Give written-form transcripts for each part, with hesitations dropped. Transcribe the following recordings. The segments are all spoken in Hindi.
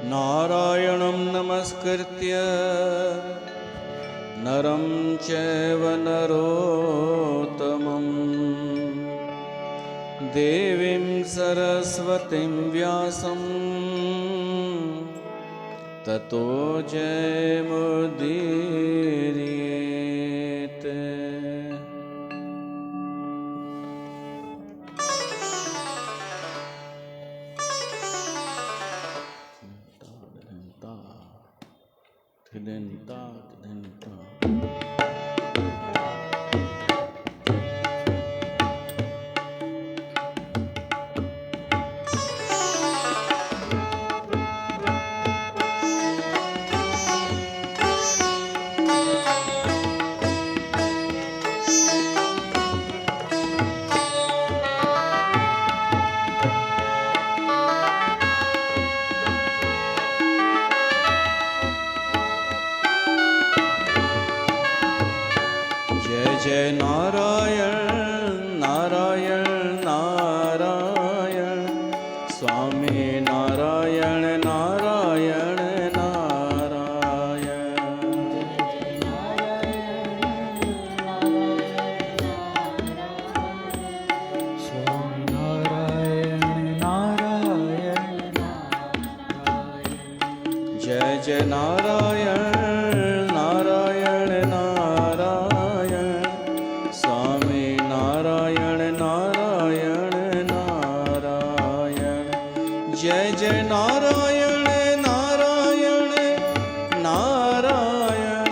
नारायणं नमस्कृत्य नरं चैव नरोत्तमं देवीं सरस्वतीं व्यासं ततो जयमुदीरयेत्। जय नारायण नारायण नारायण स्वामी नारायण नारायण नारायण। स्वामी नारायण नारायण नारायण। जय जय नारायण नारायण नारायण स्वामी नारायण नारायण नारायण। जय जय नारायण नारायण नारायण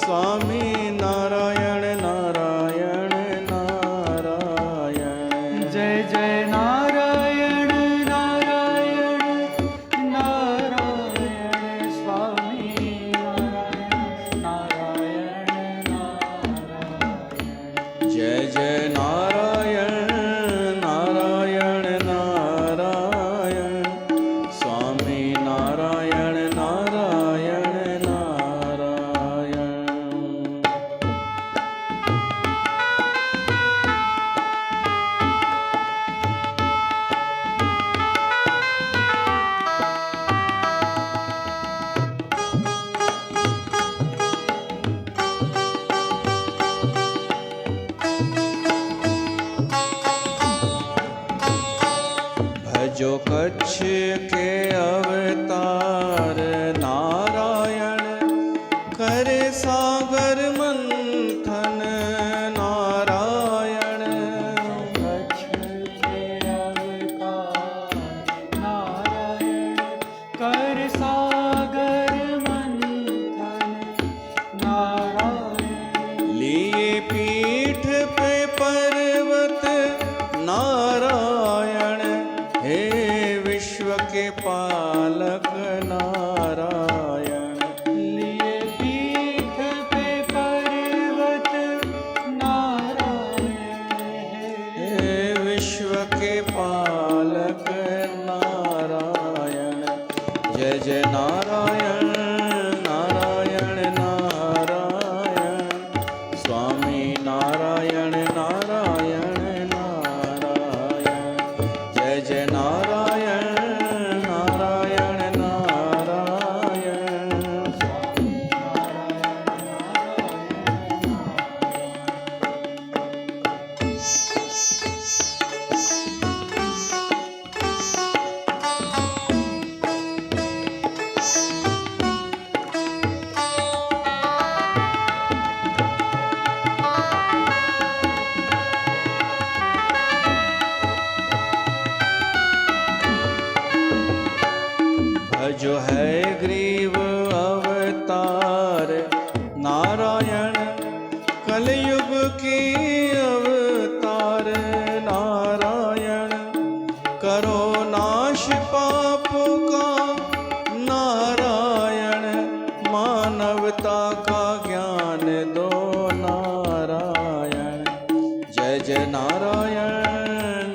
स्वामी नारायण नारायण नारायण। जय जय नारायण नारायण नारायण स्वामी नारायण नारायण नारायण। जय जय नारायण नारायण नारायण स्वामी नारायण नारायण नारायण। भजो कच्छ के अवतार नारायण करे सागर मंथन नारायण। कच्छ के अवतार नारायण कर सागर मंथन नारायण। लिए पीठ पे पर्वत नारायण हे विश्व के पालक नारायण। लिए पीठ पे पर्वत नारायण हे विश्व के पालक नारायण। जय जय नारायण नारायण नारायण स्वामी नारायण नारायण नारायण। जय जय नारायण नारायण नारायण स्वामी नारायण नारायण। जो है ग्रीव अवतार नारायण कलयुग की अवतार नारायण करो नाश पाप का नारायण मानवता का ज्ञान दो नारायण जय जय नारायण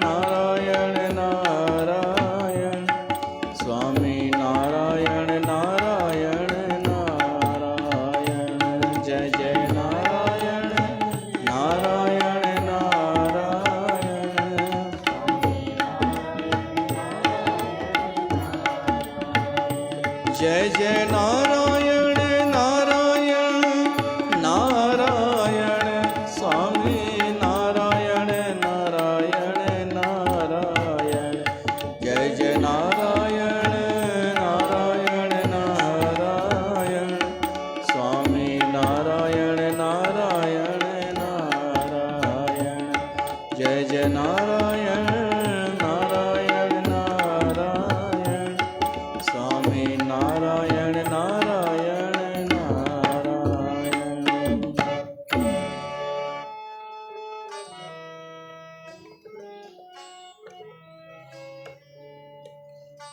नारायण नारायण स्वामी नारायण नारायण नारायण जय जय नारायण नारायण नारायण जय जय नारायण नारायण नारायण स्वामी नारायण नारायण नारायण जय जय नारायण नारायण नारायण स्वामी नारायण नारायण नारायण जय जय नारायण नारायण नारायण स्वामी नारायण नारायण नारायण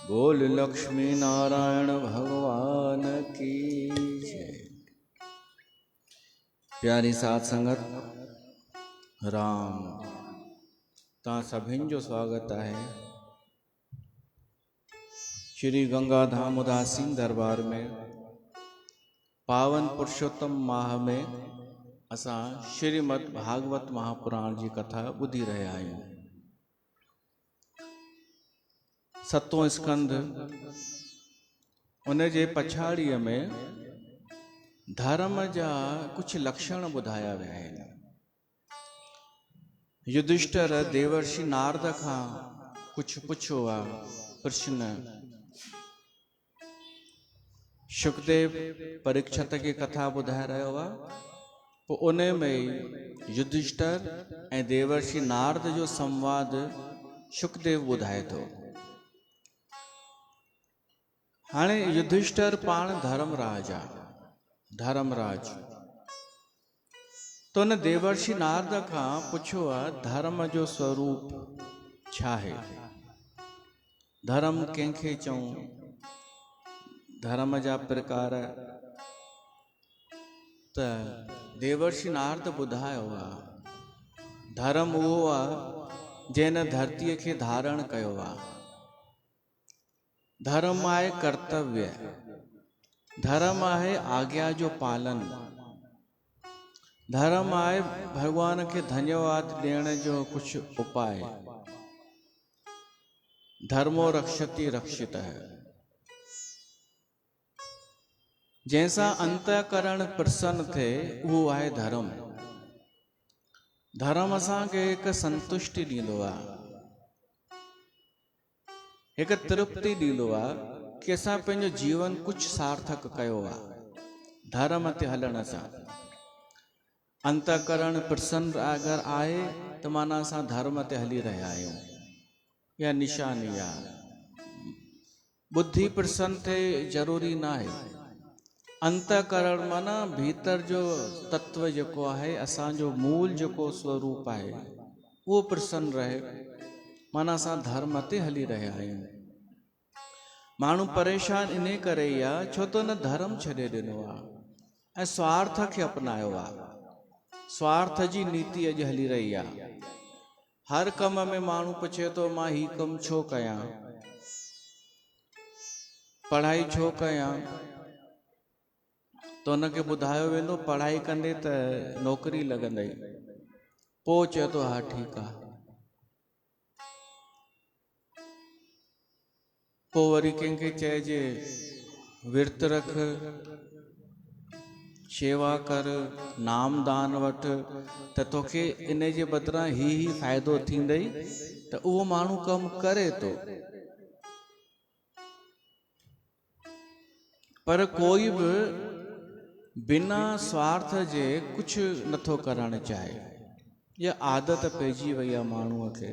बोल लक्ष्मी नारायण भगवान की जय। प्यारी साथ संगत राम ता सभिन जो स्वागत है श्री गंगा धाम उदासीन दरबार में पावन पुरुषोत्तम माह में असा श्रीमद भागवत महापुराण जी कथा ॿुधी रहिया आहियूं। सतों स्कंद उन जे पछाड़ीअ में धर्म जा कुछ लक्षण ॿुधाया विया आहिनि। युधिष्ठिर देवर्षि नारद खां कुछ पुछो आहे प्रश्न। शुकदेव परीक्षित की कथा ॿुधाए रहियो आहे। पोइ उन में युधिष्ठिर ऐं देवर्षि नारद जो संवाद शुकदेव ॿुधाए थो। हाणे युधिष्ठिर पाण धर्मराज आहे, धर्मराज तो उन देवर्षि नारद खां पुछो आहे धर्म जो स्वरूप छा आहे, धर्म कंहिंखे चऊं, धर्म जा प्रकार। त देवर्षि नारद ॿुधायो आहे धर्म उहो आहे जंहिं धरतीअ खे धारण कयो आहे। धर्म आहे कर्तव्य, धर्म आहे आज्ञा जो पालन, धर्म आहे भगवान के धन्यवाद ॾियण जो कुछ उपाय। धर्मो रक्षति रक्षित है। जैसा अंतःकरण प्रसन्न थे वो आहे धर्म। धर्म असांखे हिकु संतुष्टि ॾींदो आहे, हिकु तृप्ति ॾींदो आहे कि असां पंहिंजो जीवन कुछ सार्थक कयो आहे धर्म ते हलण सां। अंतःकरण प्रसन्न अगर आहे त माना असां धर्म ते हली रहिया आहियूं, या निशानी आहे। बुद्धि प्रसन्न थे ज़रूरी न आहे। अंतःकरण माना भीतर जो तत्व जेको आहे, असांजो मूल जेको स्वरूप आहे उहो प्रसन्न रहे, माना असां धर्म ते हली रहिया आहियूं। माण्हू परेशान इन करे ई आहे छो त हुन धर्म छॾे ॾिनो आहे ऐं स्वार्थ खे अपनायो आहे। स्वार्थ जी नीति अॼु हली रही आहे। हर कम में माण्हू पुछे थो मां ही कम छो कयां, पढ़ाई छो कयां, तो उनखे ॿुधायो वेंदो पढ़ाई कंदे त नौकरी लॻंदई। पोइ चए थो हा ठीकु आहे। पोइ वरी कंहिंखे चइजे विर्त रख, शेवा कर, नामदान वठ, त तोखे इन जे बदिरां ही फ़ाइदो थींदई। त उहो माण्हू कमु करे थो, पर कोई बि बिना स्वार्थ जे कुछ नथो करणु चाहे। इहा आदत पइजी वई आहे माण्हूअ खे।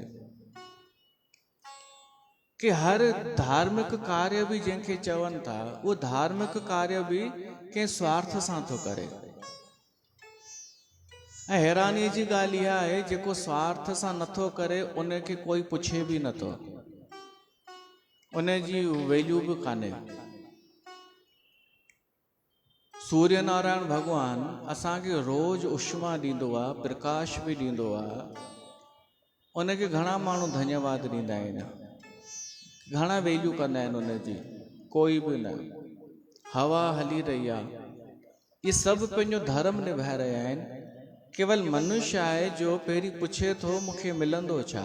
कि हर धार्मिक कार्य भी जंहिंखे चवनि था उहो धार्मिक कार्य भी कंहिं स्वार्थ सां थो करे। ऐं हैरानीअ जी ॻाल्हि इहा आहे जेको स्वार्थ सां नथो करे उनखे कोई पुछे बि नथो, उन जी वैल्यू बि कान्हे। सूर्य नारायण भगवान असांखे रोज़ उष्मा ॾींदो आहे, प्रकाश बि ॾींदो आहे, उनखे घणा माण्हू धन्यवाद ॾींदा आहिनि, घणा वैल्यू कंदा आहिनि उनजी, कोई बि न। हवा हली रही आहे, ये सभु पंहिंजो धर्म निभाए रहिया आहिनि। केवल मनुष्य आहे जो पहिरीं पुछे थो मूंखे मिलंदो छा,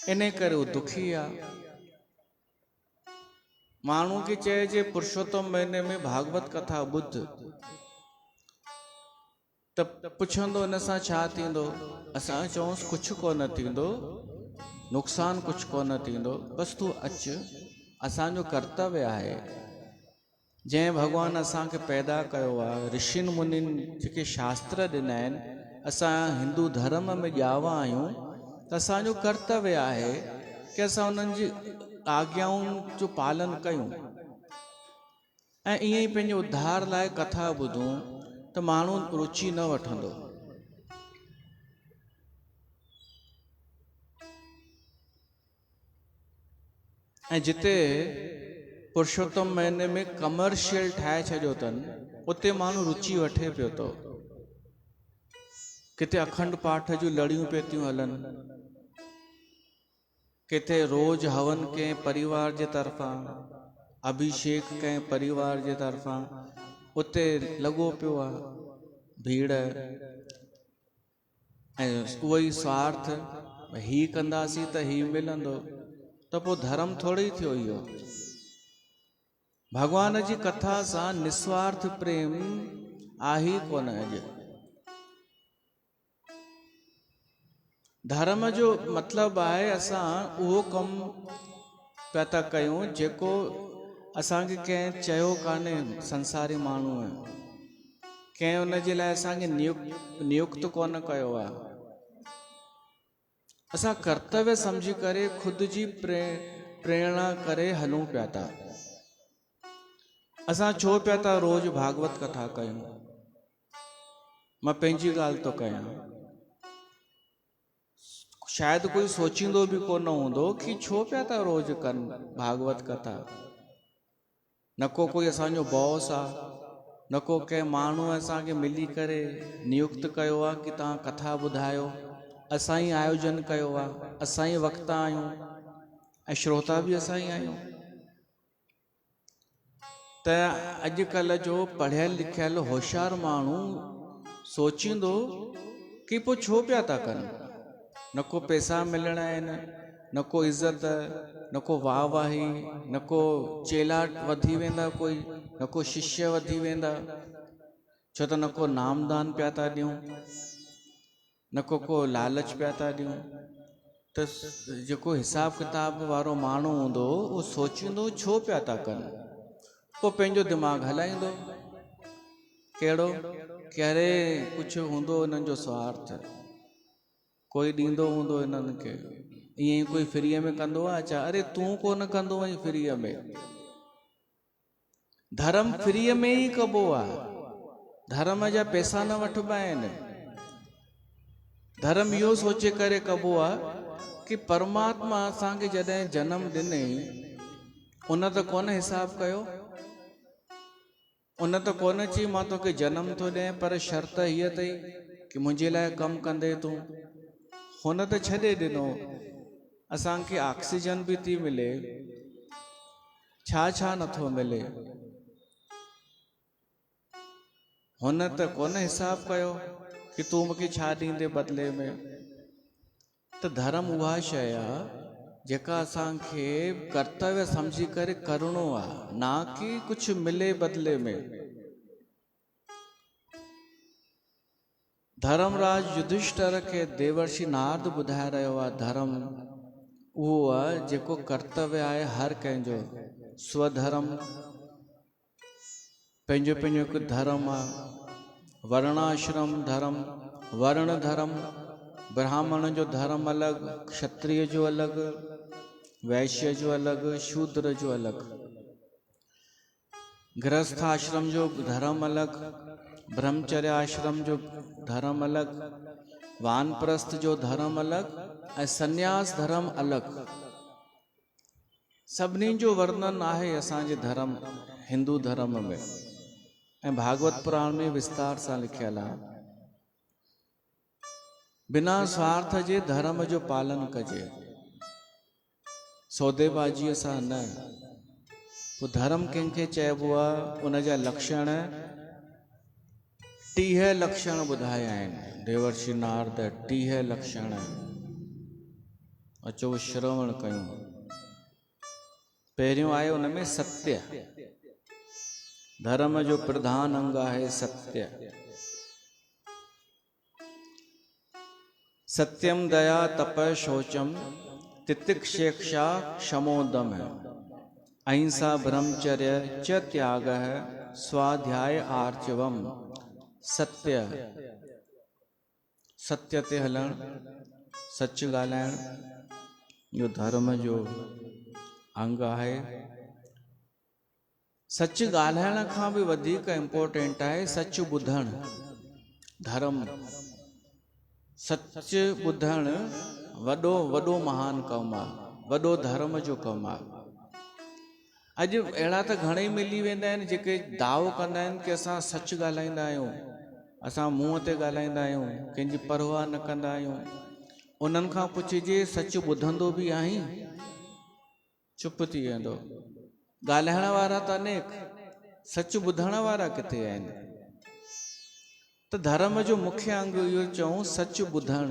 इन करे उहो दुखी आहे। माण्हू खे चइजे पुरुषोत्तम महीने में भागवत कथा ॿुध त पुछंदो हिन सां छा थींदो, असां चऊंसि कुझु कोन थींदो, नुक़सान कुझु कोन थींदो, बसि तूं अचु, असांजो कर्तव्य आहे। जंहिं भगवान असांखे पैदा कयो आहे, ऋषिन मुनिन जेके शास्त्र ॾिना आहिनि, असां हिंदू धर्म में ॼावा आहियूं, त असांजो कर्तव्य आहे कि असां उन्हनि जी आज्ञाउनि जो पालन कयूं ऐं ईअं ई पंहिंजे उद्धार लाइ कथा ॿुधूं त माण्हू रुचि न वठंदो। ऐं जिते पुरुषोत्तम महीने में कमर्शियल ठाहे छॾियो अथनि, उते माण्हू रुचि वठे पियो थो। किथे अखंड पाठ जूं लड़ियूं पियो थियूं हलनि, किथे रोज़ हवन कंहिं परिवार जे तरफ़ां, अभिषेक कंहिं परिवार जे तरफ़ां, उते लॻो पियो आहे भीड़। ऐं उहो ई स्वार्थ, ही कंदासीं त ही मिलंदो, त पोइ धर्म थोड़ी थियो इहो। भगवान जी कथा सां निस्वार्थ प्रेम आहे ई कोन अॼु। धर्म जो मतिलबु आहे असां उहो कमु पिया था कयूं जेको असांखे कंहिं चयो कान्हे, संसारी माण्हू कंहिं उन जे लाइ असांखे नियुक्त कोन कयो आहे। असां कर्तव्य सम्झी करे ख़ुदि जी प्रेरणा करे हलूं पिया था। असां छो पिया था रोज़ भागवत कथा कयूं? मां पंहिंजी ॻाल्हि थो कयां, शायदि कोई सोचींदो बि कोन हूंदो कि छो पिया था रोज़ कनि भागवत कथा। न को कोई असांजो बॉस आहे, न को कंहिं माण्हू असांखे मिली करे नियुक्त कयो आहे कि तव्हां कथा ॿुधायो, असां ई आयोजन कयो आहे, असां ई वक्ता आहियूं ऐं श्रोता बि असां ई आहियूं। त अॼुकल्ह जो पढ़ियल लिखियल होशियार माण्हू सोचींदो कि पोइ छो पिया था कनि? न को पैसा मिलणा आहिनि, न को इज़त, न को वाह वाही, न को चेला वधी वेंदा कोई, न को शिष्य वधी वेंदा, छो त न को नामदान पिया था ॾियूं, न को लालच पिया था ॾियूं। त जेको हिसाब किताब वारो माण्हू हूंदो उहो सोचींदो छो पिया था कनि, पोइ पंहिंजो दिमाग़ हलाईंदो। कहिड़ो कि अरे कुझु हूंदो हिननि जो स्वार्थ, कोई ॾींदो हूंदो हिननि खे, ईअं ई कोई फ्रीअ में कंदो आहे छा? अरे तूं कोन कंदो आहीं फ्रीअ में। धर्म फ्रीअ में ई कबो आहे, धर्म जा पैसा न वठिबा आहिनि। धर्म इहो सोचे करे कबो आहे कि परमात्मा असांखे जॾहिं जनम ॾिनई, उन त कोन हिसाब कयो, उन त कोन चई मां तोखे जनम थो ॾियां पर शर्त हीअ अथई कि मुंहिंजे लाइ कमु कंदे तूं। हुन त छॾे ॾिनो, असांखे ऑक्सीजन बि थी मिले, छा छा नथो मिले, हुन त कोन हिसाब कयो कि तूं मूंखे छा ॾींदे बदिले में। त धर्म उहा शइ आहे जेका असांखे कर्तव्य सम्झी करे करिणो आहे, ना कि कुझु मिले बदिले में। धर्मराज युधिष्ठिर खे देवर्षि नारद ॿुधाए रहियो आहे धर्म उहो आहे जेको कर्तव्य आहे हर कंहिंजो। स्वधर्म, पंहिंजो पंहिंजो हिकु धर्म आहे। वर्णाश्रम धर्म, वर्ण धर्म, ब्राह्मण जो धर्म अलॻि, क्षत्रिय जो अलॻि, वैश्य जो अलग, शूद्र जो अलग, गृहस्थ आश्रम जो धर्म अलग, ब्रह्मचर्य आश्रम जो धर्म अलग, वानप्रस्थ जो धर्म अलग ऐं संन्यास धर्म अलग। सभिनी जो वर्णन आहे असांजे धर्म हिंदू धर्म में ऐं भागवत पुराण में विस्तार सां लिखियल आहे। बिना स्वार्थ जे धर्म जो पालन कजे, सौदेबाजीअ सां न। पोइ धर्म कंहिंखे चइबो आहे, उन जा लक्षण 30 लक्षण ॿुधाया आहिनि देवर्षि नारद। 30 लक्षण, अचो श्रवण कयूं। पहिरियों आहे उन में सत्य, धर्म जो प्रधान अंग आहे सत्य। सत्यम दया तप शौचम तितिक्षेक्षा क्षमोदम है, अहिंसा ब्रह्मचर्य च त्याग है, स्वाध्याय आर्चवम। सत्य, सत्य ते हलण, सच ॻाल्हाइण, जो धर्म जो अंग आहे। सच ॻाल्हाइण खां बि वधीक इम्पोर्टेंट आहे सच ॿुधण। धर्म सच ॿुधण वॾो वॾो महान कमु आहे, वॾो धर्म जो कमु आहे। अॼु अहिड़ा त घणेई मिली वेंदा आहिनि जेके दावो कंदा आहिनि कि असां सच ॻाल्हाईंदा आहियूं, असां मुंहं ते ॻाल्हाईंदा आहियूं, कंहिंजी परवाह न कंदा आहियूं। उन्हनि खां पुछिजे सच ॿुधंदो बि आहीं? चुप थी वेंदो। ॻाल्हाइण वारा त अनेक, सच ॿुधण वारा किथे आहिनि? त धर्म जो मुख्य अंग इहो चऊं, सच ॿुधण।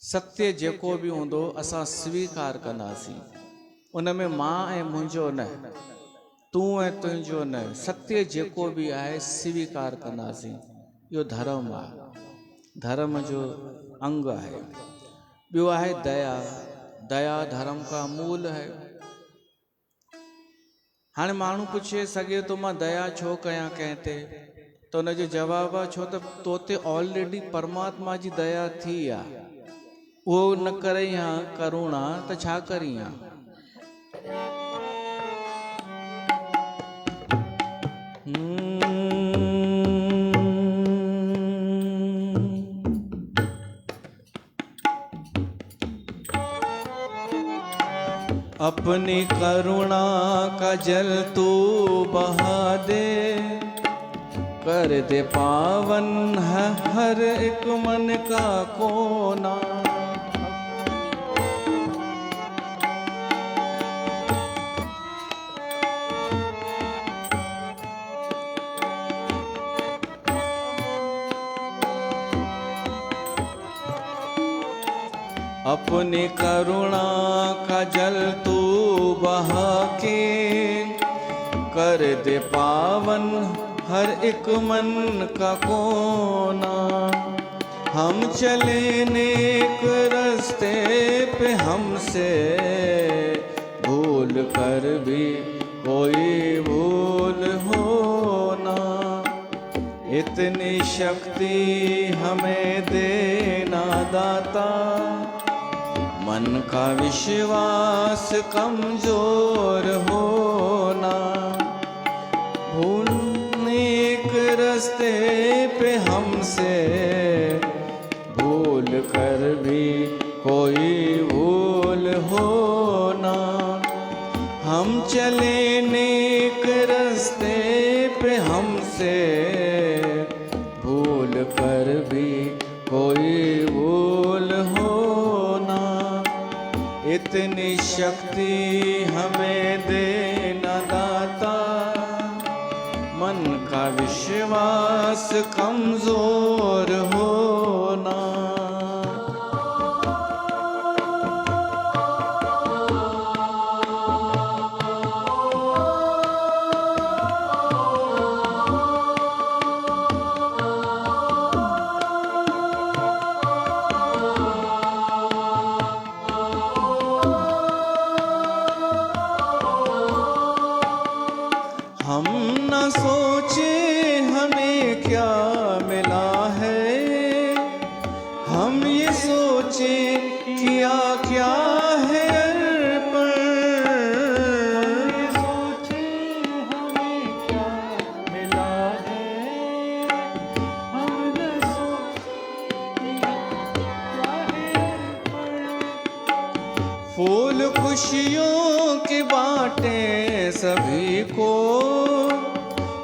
सत्य जेको बि हूंदो असां स्वीकार कंदासीं, उन में मां ऐं मुंहिंजो न, तूं ऐं तुंहिंजो न, सत्य जेको बि आहे स्वीकार कंदासीं। इहो धर्म आहे, धर्म जो अंग आहे। ॿियो आहे दया। दया धर्म का मूल है। हाणे माण्हू पुछे सघे थो मां दया छो कयां कंहिं ते, त हुनजो जवाब आहे छो त तो ते ऑलरेडी परमात्मा जी दया थी आहे। उहो न करे या करुणा त छा करी या। अपनी करुणा का जल तू बहा दे, कर दे पावन है हर एक मन का कोना। अपनी करुणा का जल तू बहा के, कर दे पावन हर एक मन का कोना। हम चले नेक रास्ते पे, हमसे भूल कर भी कोई भूल हो ना। इतनी शक्ति हमें देना दाता, मन का विश्वास कमजोर होना। भूल एक रास्ते पे हमसे भूल कर भी कोई भूल होना। हम चले नेक रास्ते पे, हमसे भूल कर भी कोई भूल होना। इतनी शक्ति हमें देना दाता, मन का विश्वास कमजोर होना। हम न सोचे हमें क्या मिला है, हम ये सोचे किया क्या है फूल खुशियों के बाटे सभी को,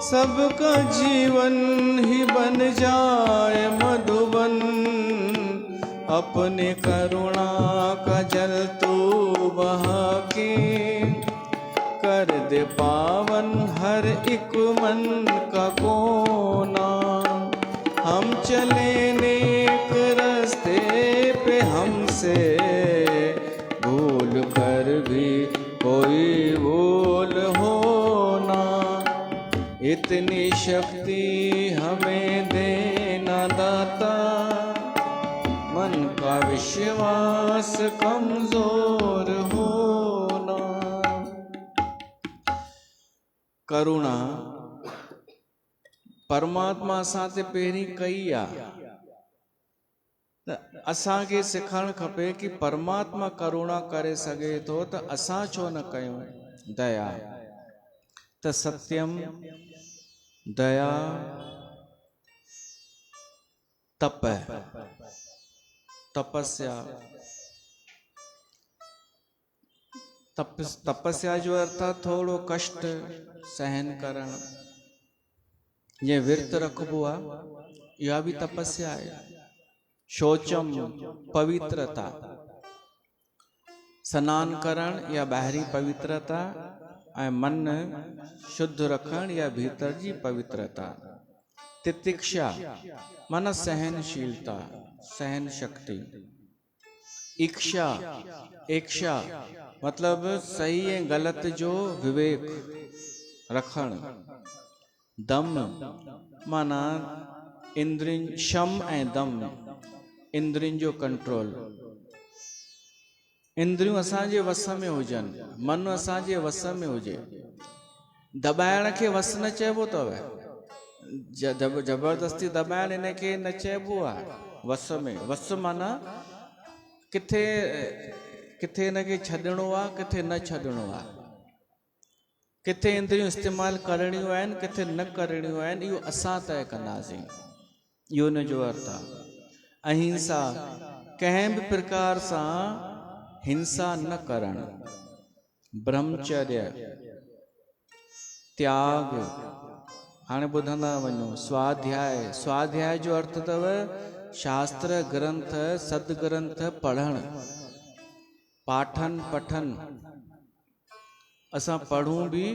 सबका जीवन ही बन जाए मधुबन। अपने करुणा का जल तू बहा के, कर दे पावन हर एक मन का कोना। हम चले नेक रास्ते पे, हमसे भूल कर भी कोई भूल हो ना। इतनी शक्ति हमें देना दाता, मन का विश्वास कमजोर होना। करुणा परमात्मा सां ते पहिरीं कई आहे, त असांखे सिखणु खपे कि परमात्मा करुणा करे सघे थो त असां छो न कयूं दया। त सत्यम, दया, तप, तपस्या। तपस्या जो अर्थ आहे थोड़ो कष्ट सहन करण। ये विर्त रखबो आहे, इहा भी तपस्या है। शौचम, पवित्रता, स्नान करण या ॿाहिरी पवित्रता, ऐं मन शुद्ध रखण या भीतर जी पवित्रता। तितिक्षा माना सहनशीलता, सहन शक्ति। इच्छा, इच्छा मतलब सही ऐं गलत जो विवेक रखण। दम माना इंद्रिय, शम ऐं दम इंद्रियुनि जो कंट्रोल। इंद्रियूं असांजे वस में हुजनि, मन असांजे वस में हुजे। दबाइण खे वस न चइबो अथव, जबरदस्ती दबाइण इनखे न चइबो आहे वस में। वस माना किथे किथे इनखे छॾिणो आहे, किथे न छॾिणो आहे। किथे इंद्रियूं इस्तेमालु करणियूं आहिनि, किथे न करणियूं आहिनि, इहो असां तय कंदासीं। इहो हिन जो अर्थ आहे। अहिंसा, कंहिं बि प्रकार सां हिंसा न करण। ब्रह्मचर्य, त्याग। हाणे ॿुधंदा वञो। स्वाध्याय, स्वाध्याय जो अर्थ अथव शास्त्र ग्रंथ, सदग्रंथ पढ़ण। पाठन पठन, असां पढ़ूं भी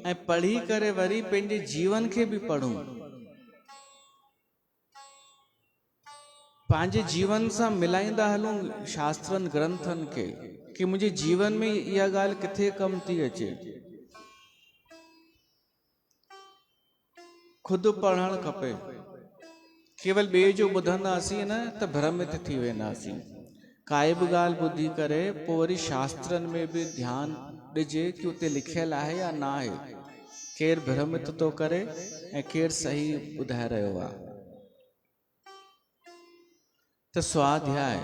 ऐं पढ़ी करे वरी पंहिंजे जीवन खे भी पढ़ूं, पंहिंजे जीवन सां मिलाईंदा हलूं शास्त्रनि ग्रंथनि खे, कि मुंहिंजे जीवन में इहा ॻाल्हि किथे कम थी अचे। खुद पढ़णु खपे। केवल ॿिए जो ॿुधंदासीं न त भ्रमित थी वेंदासीं। काई बि ॻाल्हि ॿुधी करे पोइ वरी शास्त्रनि में बि ध्यानु ॾिजे कि उते लिखियलु आहे या न आहे। केरु भ्रमित थो करे ऐं केरु सही ॿुधाए रहियो आहे। त स्वाध्याय,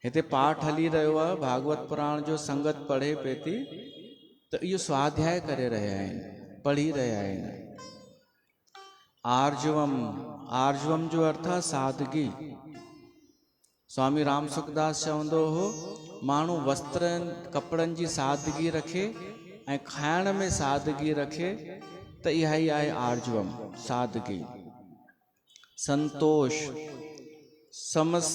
हिते पाठ हली रहियो आहे भागवत पुराण जो, संगत पढ़े पई थी, त इहो स्वाध्याय करे रहिया आहिनि, पढ़ी रहिया आहिनि। आर्जवम, आर्जवम जो अर्थ आहे सादगी। स्वामी राम सुखदास चवंदो हो, माण्हू वस्त्रनि कपिड़नि जी सादगी रखे ऐं खाइण में सादगी रखे त इहा ई आहे आर्जवम, सादगी। संतोष, समस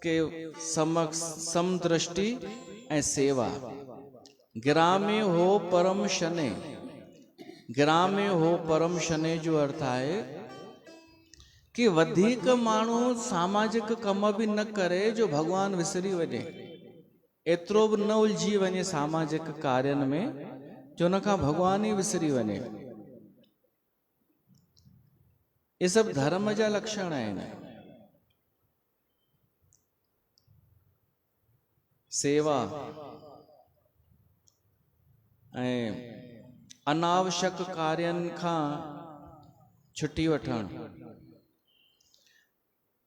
के समक्ष समदृष्टि ऐं सेवा। ग्राम्य हो परम शने, ग्राम्य हो परम शने जो अर्थ आहे कि वधीक माण्हू सामाजिक कम भी न करे जो भगवान विसरी वञे, एतिरो बि न उलझी वञे सामाजिक कार्यनि में जो उन खां भगवान ई विसरी वञे। ये सब धर्म जा लक्षण आहिनि। सेवा ऐं अनावश्यक कार्यनि खां छुटी वठण,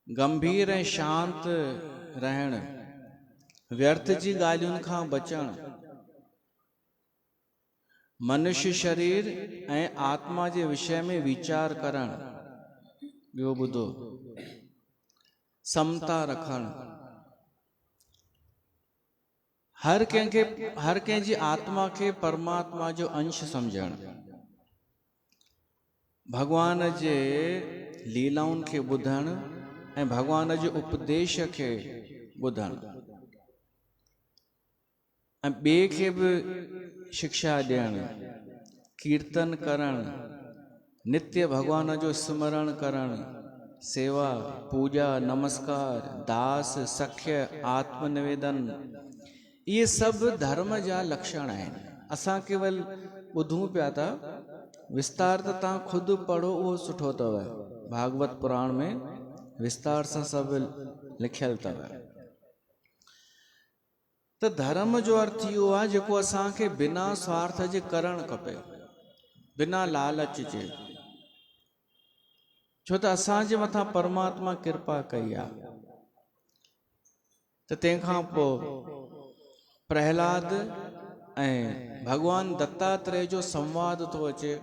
गंभीर ऐं शांत रहण, व्यर्थ जी ॻाल्हियुनि खां बचण, मनुष्य शरीर ऐं आत्मा जे विषय में वीचार करण। ॿियो ॿुधो, समता रखण, हर कंहिंजी आत्मा खे परमात्मा जो अंश सम्झणु, भगवान जे लीलाउनि खे ॿुधणु ऐं भगवान जे उपदेश खे ॿुधणु ऐं ॿिए खे बि शिक्षा ॾियणु, कीर्तन करणु, नित्य भगवान जो स्मरण करणु, सेवा, पूजा, नमस्कार, दास, सख्य, आत्मनिवेदन, ये सभु धर्म जा लक्षण आहिनि। असां केवल ॿुधूं पिया था, विस्तार त तव्हां ख़ुदि पढ़ो, उहो सुठो अथव। भागवत पुराण में विस्तार सां सभु लिखियलु अथव। त धर्म जो अर्थ इहो आहे जेको असांखे बिना स्वार्थ जे करणु खपे, बिना लालच जे। छो त असांजे मथां परमात्मा कृपा कई आहे। त तंहिंखां पोइ प्रहलाद ऐं भगवान दत्तात्रेय जो संवाद थो अचे,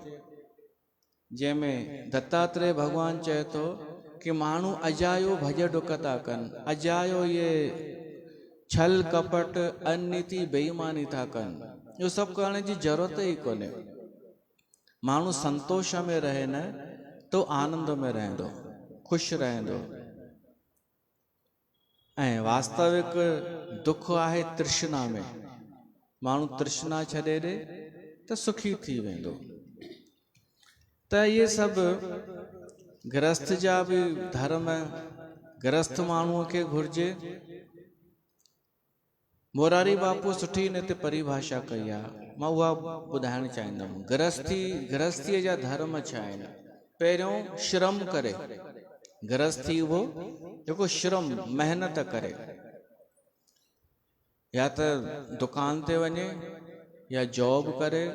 जंहिंमें दत्तात्रेय भगवान चए थो कि माण्हू अजायो भॼ डुक था कनि, अजायो ये छल कपट अननीति बेईमानी था कनि। इहो सभु करण जी ज़रूरत ई कोन्हे। माण्हू संतोष में रहे न तो आनंद में रहंदो, ख़ुशि रहंदो। ऐं वास्तविक दुख आहे तृष्णा में। माण्हू तृष्णा छॾे ॾे त सुखी थी वेंदो। त इहे सभु गृहस्थ जा बि धर्म गृहस्थ माण्हूअ खे घुर्जे। मोरारी बापू सुठी इन ते परिभाषा कई आहे, मां उहा ॿुधाइणु चाहींदुमि। गृहस्थीअ जा धर्म छा आहिनि? पहिरियों श्रम करे, गृहस्थी उहो जेको श्रम महिनत करे, या त दुकान ते वञे या जॉब करे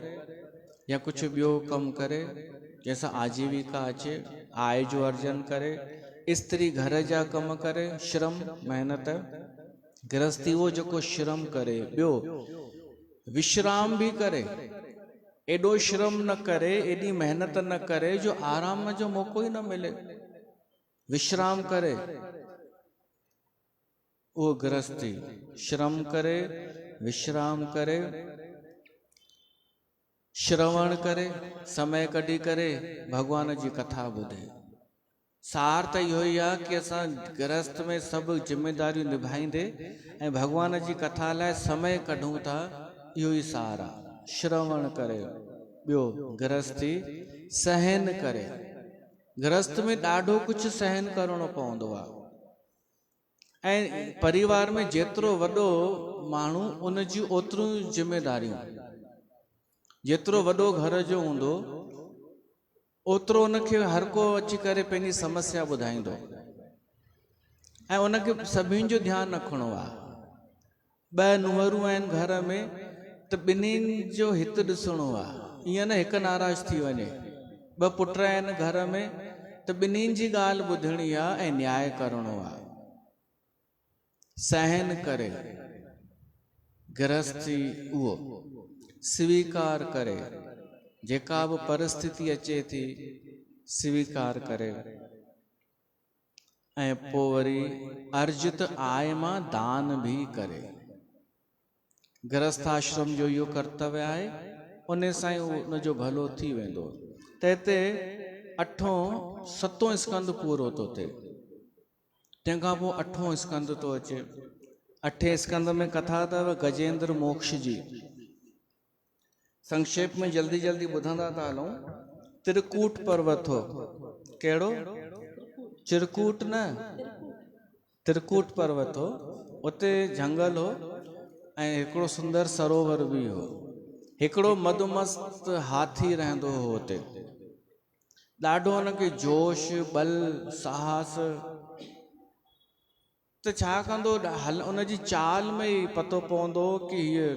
या कुझु ॿियो कमु करे जंहिंसां आजीविका अचे, आय जो अर्जन करे, स्त्री घर जा कम करे, श्रम महिनत। गृहस्थी वो जेको श्रम करे। ॿियो विश्राम भी करे, एॾो श्रम न करे, एॾी मेहनत न करे जो आराम जो मौको ही न मिले, विश्राम करे। वो गृहस्थी श्रम करे, विश्राम करे, श्रवण करे, समय कढी करे भगवान जी कथा ॿुधे। सार त इहो ई आहे कि असां गृहस्थ में सभु जिम्मेदारियूं निभाईंदे ऐं भगवान जी कथा लाइ समय कढूं था, इहो ई सार आहे। श्रवण करे। ॿियो गृहस्थी सहन करे। गृहस्थ में ॾाढो कुझु सहन करणो पवंदो आहे। ऐं परिवार में जेतिरो वॾो माण्हू उन जी ओतिरियूं जिम्मेदारियूं, जेतिरो वॾो घर जो हूंदो ओतिरो उनखे हर को अची करे पंहिंजी समस्या ॿुधाईंदो ऐं उनखे सभिनि जो ध्यानु रखिणो आहे। ॿ नुंहरूं आहिनि घर में त ॿिन्हिनि जो हितु ॾिसणो आहे, ईअं न हिकु नाराज़ थी वञे। ॿ पुट आहिनि घर में त ॿिन्हिनि जी ॻाल्हि ॿुधणी आहे ऐं न्याय करणो आहे। सहन करे। गृहस्थी उहो स्वीकार करे, जेका बि परिस्थिति अचे थी स्वीकार करे। ऐं पोइ वरी अर्जित आय मां दान भी करे। गृहस्थ आश्रम जो इहो कर्तव्य आहे, उन सां ई उनजो भलो थी वेंदो। त हिते 7 स्कंद पूरो थो थिए। तंहिंखां पोइ 8 स्कंद थो अचे। 8 स्कंद में कथा अथव गजेंद्र मोक्ष जी। संक्षेप में जल्दी जल्दी ॿुधंदा था हलूं। त्रिकूट पर्वत हो। कहिड़ो? चिरकूट न, त्रिकूट पर्वत हो। उते जंगल हो ऐं हिकिड़ो सुंदर सरोवर भी हो। हिकिड़ो मदमस्त हाथी रहंदो हो उते। ॾाढो हुनखे जोश, बल, साहस। त छा कंदो, उनजी चाल में ई पतो पवंदो कि हीअ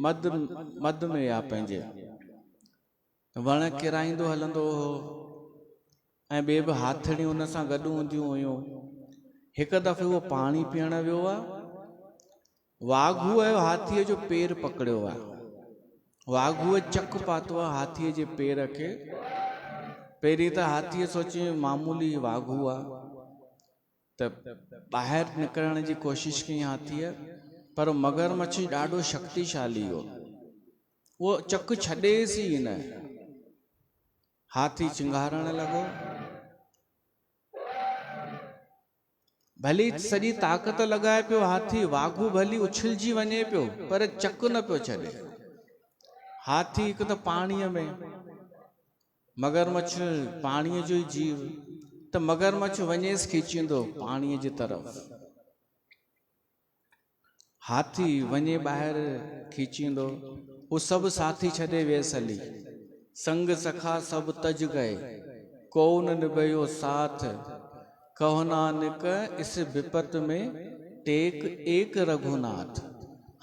मद में आहे। पंहिंजे वण किराईंदो हलंदो हो ऐं ॿिए बि हाथड़ियूं हुन सां गॾु हूंदियूं हुयूं। हिकु दफ़े उहो पाणी पीअण वियो आहे। वाघूअ हाथीअ जो पेर पकड़ियो आहे। वाघूअ चक पातो आहे हाथीअ जे पेर खे। पहिरीं त हाथीअ सोचे मामूली वाघू आहे, त ॿाहिरि निकिरण जी कोशिशि कई हाथीअ, पर मगरमच्छ ॾाढो शक्तिशाली हो, वो चक छॾेसि ई न। हाथी चिंगारण लॻो, भली सॼी ताक़त लॻाए पियो हाथी, वाघू भली उछलजी वञे पियो पर चक न पियो छॾे। हाथी हिकु त पाणीअ में, मगरमच्छ पाणीअ जो ई जीव, त मगरमच्छ वञेसि खींचींदो पाणीअ जी तरफ़, हाथी वञे ॿाहिरि खींचींदो। हू सभु साथी छॾे वियसि हली, संग सखा सभु तज गए, को न निभयो साथ, कहो नानक इस विपत में टेक एक रघुनाथ।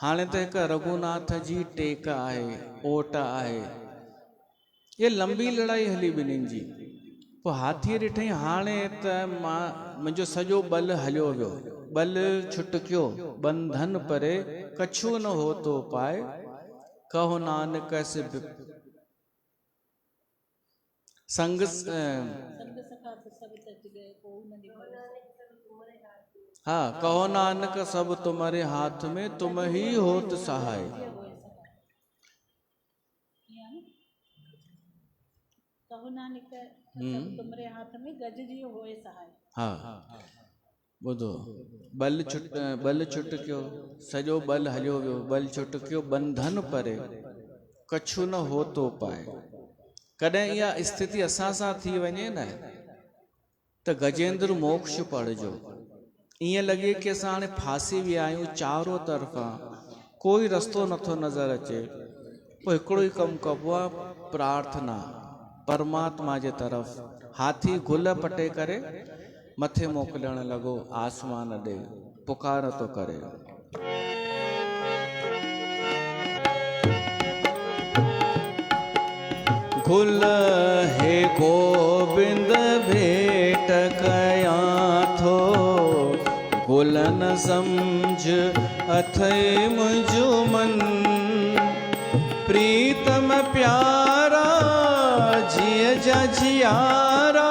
हाणे त हिकु रघुनाथ जी टेक आहे, ओट आहे। ये लंबी लड़ाई हली ॿिन्हिनि जी। पोइ हाथीअ ॾिठई हाणे त मुंहिंजो सॼो बल हलियो वियो, बल छुटकियो, बंधन परे कछु न हो तो पाए, कहो नानक से संग हाँ, कहो नानक सब तुम्हारे हाथ में, तुम ही होत सहाय। कहो नानक सब तुम्हारे हाथ में, गज जी होए सहाय। हाँ ॿुधो, बल छुटकियो, सॼो बल हलियो वियो, बल छुटकियो, बंधन परे कछु न हो तो पाए। कॾहिं इहा स्थिति असां सां थी वञे न त गजेंद्र मोक्ष पढ़जो, ईअं लॻे कि असां हाणे फासी विया आहियूं, चारों तरफ़ां कोई रस्तो नथो नज़र अचे। पोइ हिकिड़ो ई कमु कबो आहे, प्रार्थना परमात्मा जे तरफ़। हाथी गुल पटे करे मथे मोकिलण लॻो, आसमान ॾे पुकार थो करे। गुल हे गोविंद भेट कया थो, गुलन समझ अथई मुझो मन, प्रीतम प्यारा जिय जा जियारा,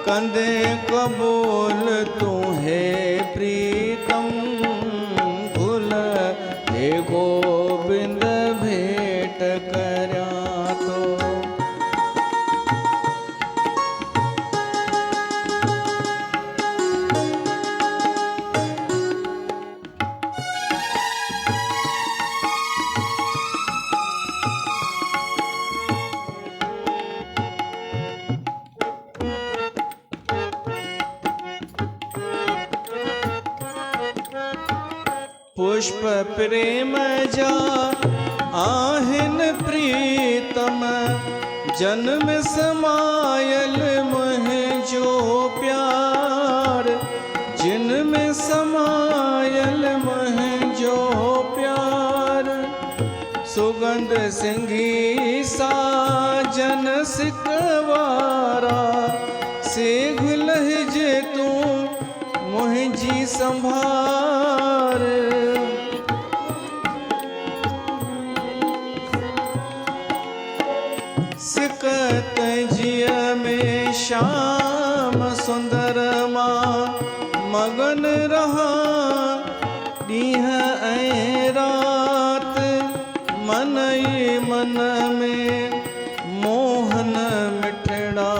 कंदे कबूल तू है प्रीतम, गुल हे गोविंद भेट करया तो। पुष्प प्रेम जा आहिन प्रीतम, जन्म समायल मुझो प्यार, जिनमें समायल मुझो प्यार, सुगंध सिंघी साजन सिकवारा, सेघ लहजे तू मुझी संभार, सिकत जिय में श्याम सुंदर मां, मगन रहा ॾींह ऐं रात, मन ई मन में मोहन मिठड़ा,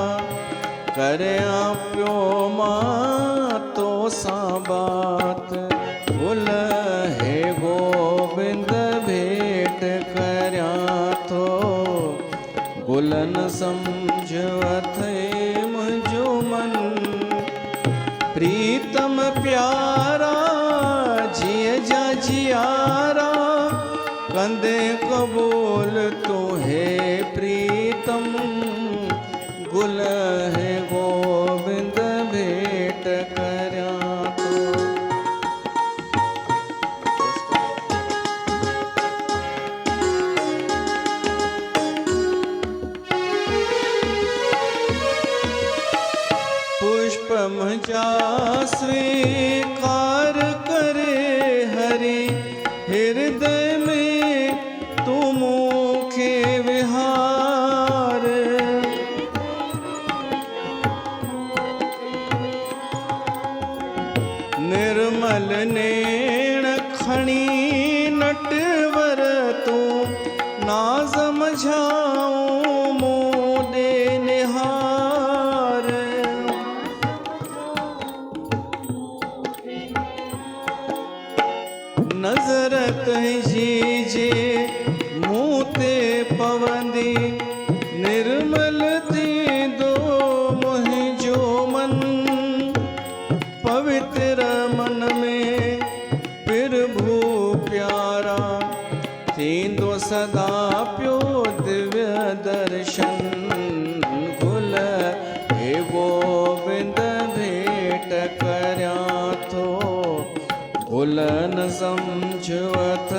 करया पियो मां तो सां बात, गुल हे गोविंद भेट करया थो, गुलन समझ अथई मुझो मन, प्रीतम प्यारा जिय जा जियारा, कंदे कबूल तू है प्रीतम, गुल है गोविंद भेट करया तो। पुष्प मुझा स्वीकार करे हरि, हृदय में तू मुखे विहार, निर्मल नेण खणी नटवर तू ना समझाऊं मोदे निहार। नजर तुझी जे मुँह ते पवंदी निर्मल थी दो मुंहिंजो मन। पवित्र मन में प्रभु प्यारा थींदो सदा प्यो दिव्य दर्शन। गुल हे गोविंद भेट कर्यां थो गुल न समझवत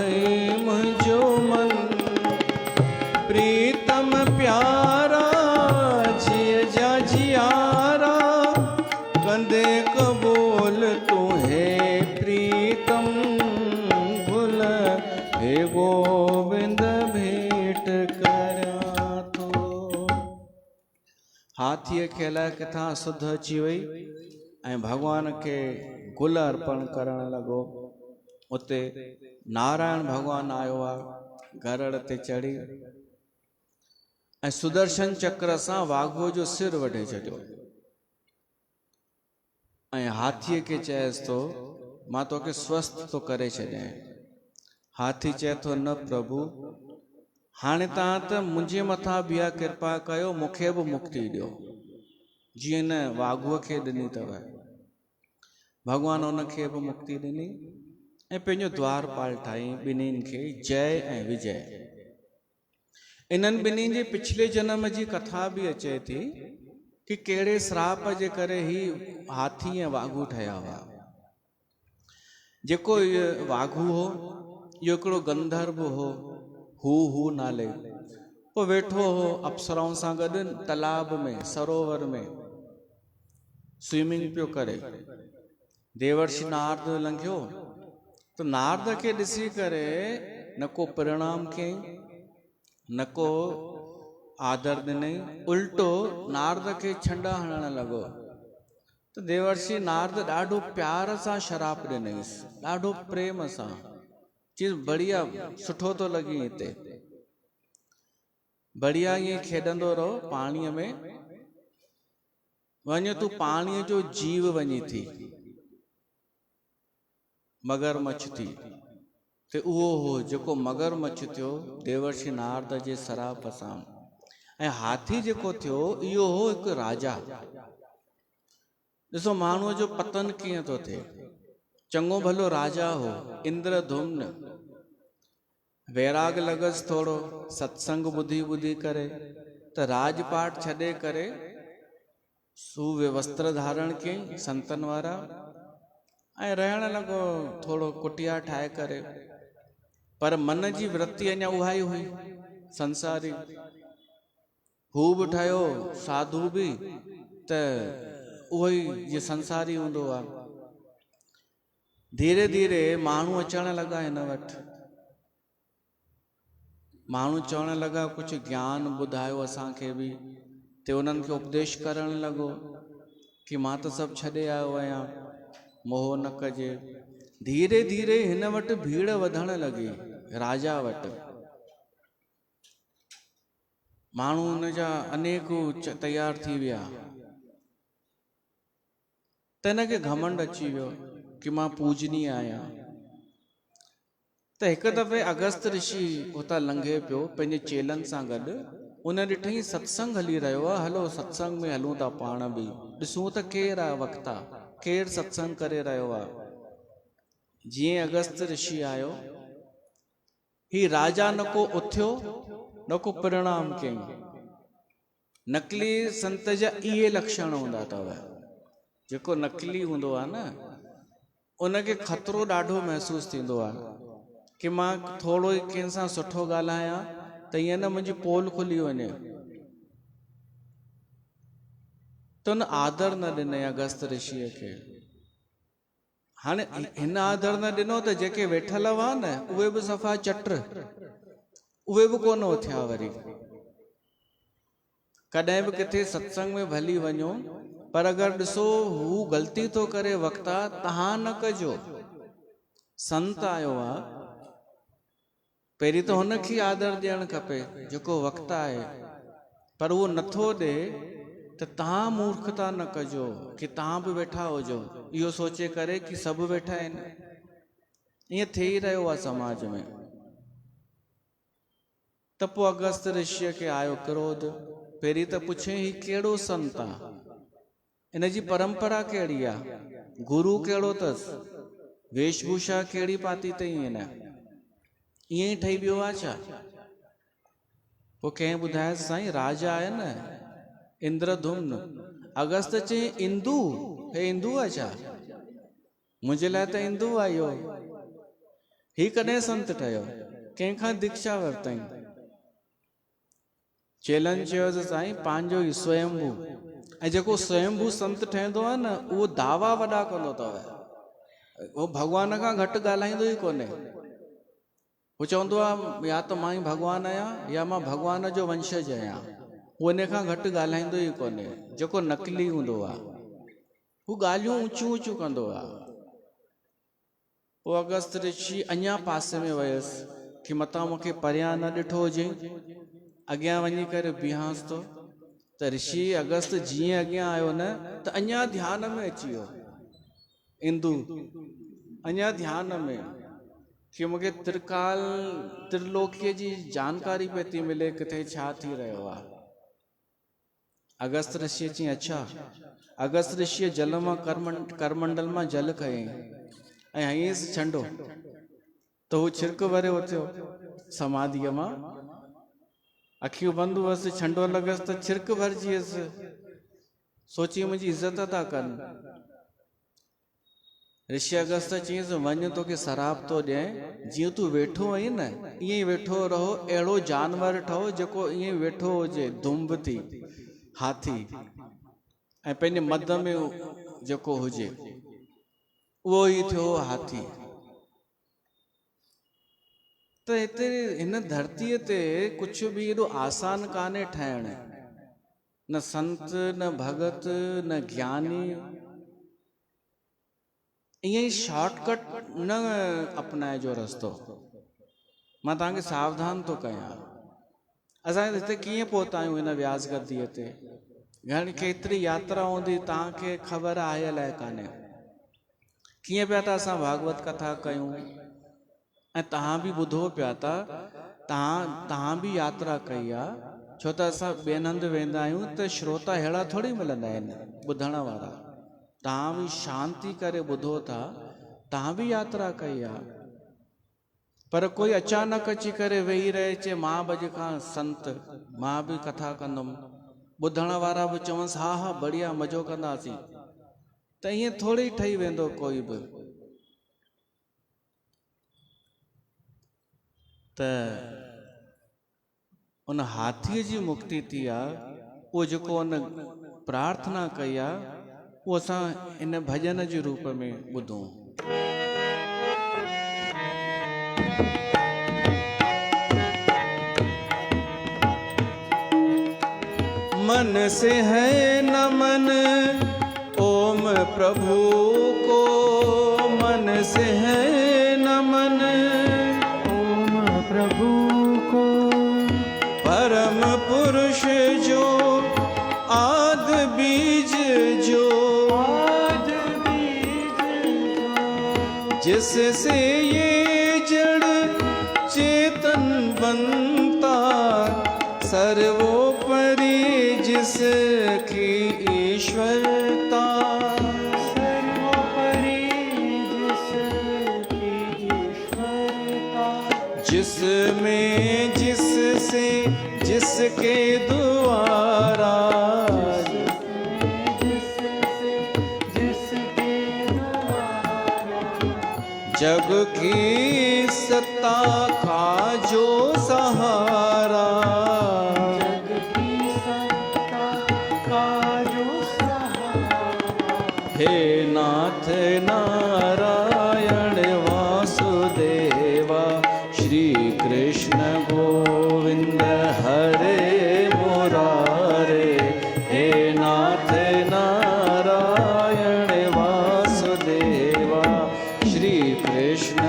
मुंहिंजो मन। प्रीतम प्यारा जिय जा जियारा कंदे कबूल तू है प्रीतम। गुल हे गोविंद भेट कर्यां थो। हाथीअ खे अलाए किथां सुध अची वई ऐं भॻवान खे गुल अर्पण करण लॻो। उते नारायण भॻवान आयो आहे गरड़ ते चढ़ी ऐं सुदर्शन चक्र सां वाघो जो सिर वढे छॾियो ऐं हाथीअ खे चएसि थो मां तोखे स्वस्थ थो करे छॾियां। हाथी चए थो न प्रभु हाणे तव्हां त मुंहिंजे मथां बिया कृपा कयो मूंखे बि मुक्ति ॾियो जीअं न वाघुअ खे ॾिनी अथव। भॻवान उनखे बि मुक्ति ॾिनी ऐं पंहिंजो द्वारपाल ठाही ॿिन्हिनि खे जय ऐं विजय। इन्हनि ॿिन्हिनि जे पिछले जन्म जी कथा बि अचे थी कि कहिड़े श्राप जे करे ही हाथी ऐं वाघू ठहिया हुआ। जेको इहो वाघू हो इहो हिकिड़ो गंधर्व हो हू नाले। पोइ वेठो हो अप्सराउनि सां गॾु तालाब में सरोवर में स्विमिंग पियो करे। देवर्षि नारद लंघियो तो नारद खे ॾिसी करे न को प्रणाम कयईं न को आदर ॾिनई, उल्टो नारद खे छंडा हणण लॻो। तो देवर्षि नारद ॾाढो प्यार सां शराप ॾिनईंसि, ॾाढो प्रेम सां, चीज बढ़िया सुठो थो लॻी हिते, बढ़िया ईअं खेॾंदो रहो पाणीअ में, वञ तूं पाणीअ जो जीव वञी थी मगरमच्छ थी। ते उहो हो जेको मगरमच्छ थियो देवर्षि नारद जे सराप सां। ऐं हाथी जेको थियो इहो हो हिकु राजा। ॾिसो माण्हूअ जो पतन कीअं थो थिए। चङो भलो राजा हो इंद्रधुम्न, वैराग लॻसि थोड़ो, सत्संग ॿुधी ॿुधी करे त राजपाट छॾे करे सुव्यवस्त्र धारण कयईं संतन वारा ऐं रहण लॻो थोड़ो कुटिया ठाहे करे। पर मन जी वृत्ति अञा उहा ई हुई संसारी। हू बि ठहियो साधु बि त उहो ई जीअं संसारी हूंदो आहे। धीरे धीरे माण्हू अचण लॻा हिन वटि, माण्हू चवण लॻा कुझु ज्ञान ॿुधायो असांखे बि। ते उन्हनि खे उपदेश करण लॻो कि मां त सभु छॾे आयो आहियां, मोह न कजे। धीरे धीरे हिन वटि भीड़ वधण लॻी, राजा वटि माण्हू हुन जा अनेक तैयार थी विया। त हिनखे घमंड अची वियो कि मां पूजनीय आहियां। त हिकु दफ़े अगस्त ऋषि हुतां लंघे पियो पंहिंजे चेलनि सां गॾु। उन ॾिठई सत्संग हली रहियो आहे, हलो सत्संग में हलूं था पाण बि, ॾिसूं त केरु आहे वक्ता, केरु सत्संग करे रहियो आहे। जीअं अगस्त ऋषि आयो, ही राजा न को उथियो न को प्रणाम कयईं। नकली संत जा इहे लक्षण हूंदा अथव। जेको नकली हूंदो आहे न उनखे खतरो ॾाढो महसूसु थींदो आहे कि मां थोरो ई कंहिंसां सुठो ॻाल्हायां त ईअं न मुंहिंजी पोल खुली वञे। त हुन आदर न ॾिनई अगस्त ऋषिअ खे। हाणे हिन आदर न ॾिनो त जेके वेठल हुआ न उहे बि सफ़ा चट, उहे बि कोन उथिया वरी। कॾहिं बि किथे सत्संग में भली वञो, पर अगरि ॾिसो हू ग़लती थो करे वक्ता, तव्हां न कजो, संत आयो आहे, पहिरीं त हुनखे आदर ॾियणु खपे जेको वक़्तु आहे, पर उहो नथो ॾे त तव्हां मूर्खता न कजो कि तव्हां बि वेठा हुजो इहो सोचे करे कि सभु वेठा आहिनि। ईअं थी रहियो आहे समाज में। त पोइ अगस्त ऋषिअ खे आयो क्रोध। पहिरीं त पुछे ही कहिड़ो संत आहे, इन जी परंपरा कहिड़ी आहे, गुरु कहिड़ो अथसि, वेशभूषा कहिड़ी पाती अथई, हिन ईअं ई ठही वियो आहे छा? पोइ कंहिं ॿुधायो साईं राजा आहे न इंद्रधुम्न। अगस्त चई इंदु, हे इंदु आहे छा? मुंहिंजे लाइ त इंदु आहे इहो। ही कॾहिं संत ठहियो, कंहिंखां दीक्षा वरितई? चेलन चयोसि साईं पंहिंजो ई स्वयंभू। ऐं जेको स्वयंभू संत ठहंदो आहे न, उहो दावा वॾा कंदो अथव, उहो भॻवान खां घटि ॻाल्हाईंदो ई कोन्हे। हू चवंदो आहे या त मां ई भॻवानु आहियां या मां भॻवान जो वंशज आहियां, उहो इन खां घटि ॻाल्हाईंदो ई कोन्हे। जेको नकली हूंदो आहे हू ॻाल्हियूं ऊचियूं ऊचियूं कंदो आहे। पोइ अगस्त ऋषि अञा पासे में वियसि कि मतां मूंखे परियां न ॾिठो हुजे, अॻियां वञी करे बीहांसि थो। त ऋषि अगस्त जीअं अॻियां आयो न त अञा ध्यान में अची वियो इंदु, अञा ध्यान में कि मूंखे त्रिलोकीअ जी जानकारी पई थी मिले किथे छा थी रहियो आहे। अगस्त ऋषि चई अच्छा। अगस्त ऋषिअ जल मां करमंडल मां जल खयईं ऐं हईंसि छंडो, त हू छिरक भरे उथियो समाधीअ मां। अखियूं बंदि हुअसि, छंडो लॻसि त छिरक भरिजी वियसि। सोची मुंहिंजी इज़त था कनि। ऋषि अगस्त चयईंसि वञ तोखे शराब थो ॾियां, जीअं तूं वेठो आहीं न ईअं ई वेठो रहो, अहिड़ो जानवर ठहो जेको ईअं वेठो हुजे, दुंब थी हाथी, ऐं पंहिंजे मद में जेको हुजे उहो ई थियो हाथी। त हिते हिन धरतीअ ते कुझु बि एॾो आसान कान्हे ठाहिणु, न संत न भगत न ज्ञानी। ईअं ई शॉर्टकट न अपनाए जो रस्तो। मां तव्हांखे सावधान थो कयां, असां हिते कीअं पहुता आहियूं हिन व्यास गद्दीअ ते। घणी केतिरी यात्रा हूंदी तव्हांखे ख़बर आहे अलाए कान्हे। कीअं पिया था असां भागवत कथा कयूं ऐं तव्हां बि ॿुधो पिया था, तव्हां बि यात्रा कई आहे। छो त असां ॿियनि हंधि वेंदा आहियूं त श्रोता अहिड़ा थोरी मिलंदा आहिनि ॿुधण वारा। तव्हां बि शांति करे ॿुधो था, तव्हां बि यात्रा कई आहे। पर कोई अचानक अची करे वेही रहे चए मां बि अॼु खां संत, मां बि कथा कंदुमि, ॿुधण वारा बि चवंसि हा हा बढ़िया मज़ो कंदासीं, त ईअं थोरी ठही वेंदो कोई बि। त उन हाथीअ जी मुक्ति थी आहे, उहो जेको उन प्रार्थना कई आहे उहो असां इन भॼन जे रूप में ॿुधूं। मन से है नमन ओम प्रभु को, मन से है नमन ओम प्रभु को। परम पुरुष जो आद बीज जो, आद बीज जो। जिससे ये जड़ चेतन बनता, सर्वोपरि जिसकी ईश्वरता, सर्वोपरि जिसकी ईश्वरता। जिसमें जिससे जिसके द्वारा, जिससे जिसके द्वारा जग की सत्ता का जो सहारा, जग की सत्ता का जो सहारा। हे नाथ नारायण वासुदेवा, श्री कृष्ण गोविंद हरे मुरारे। हे नाथ नारायण वासुदेवा, श्री कृष्ण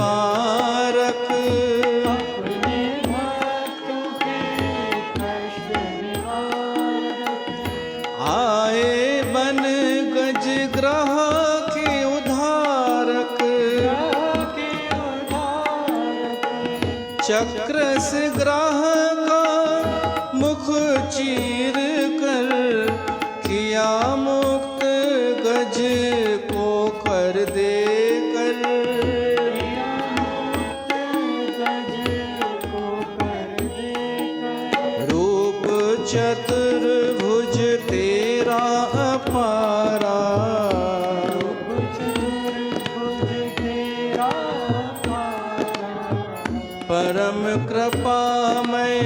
निवारक, अपने भक्तों के कष्ट निवारक, आए बन गज ग्रह के उधारक, के उधारक, चक्र से ग्रह का मुख चीर कर किया मुक्त गज को कर दे कर, गज को कर देकर, रूप चतुर्भुज तेरा अपारा, चतुर्भुज तेरा पारा, परम कृपामय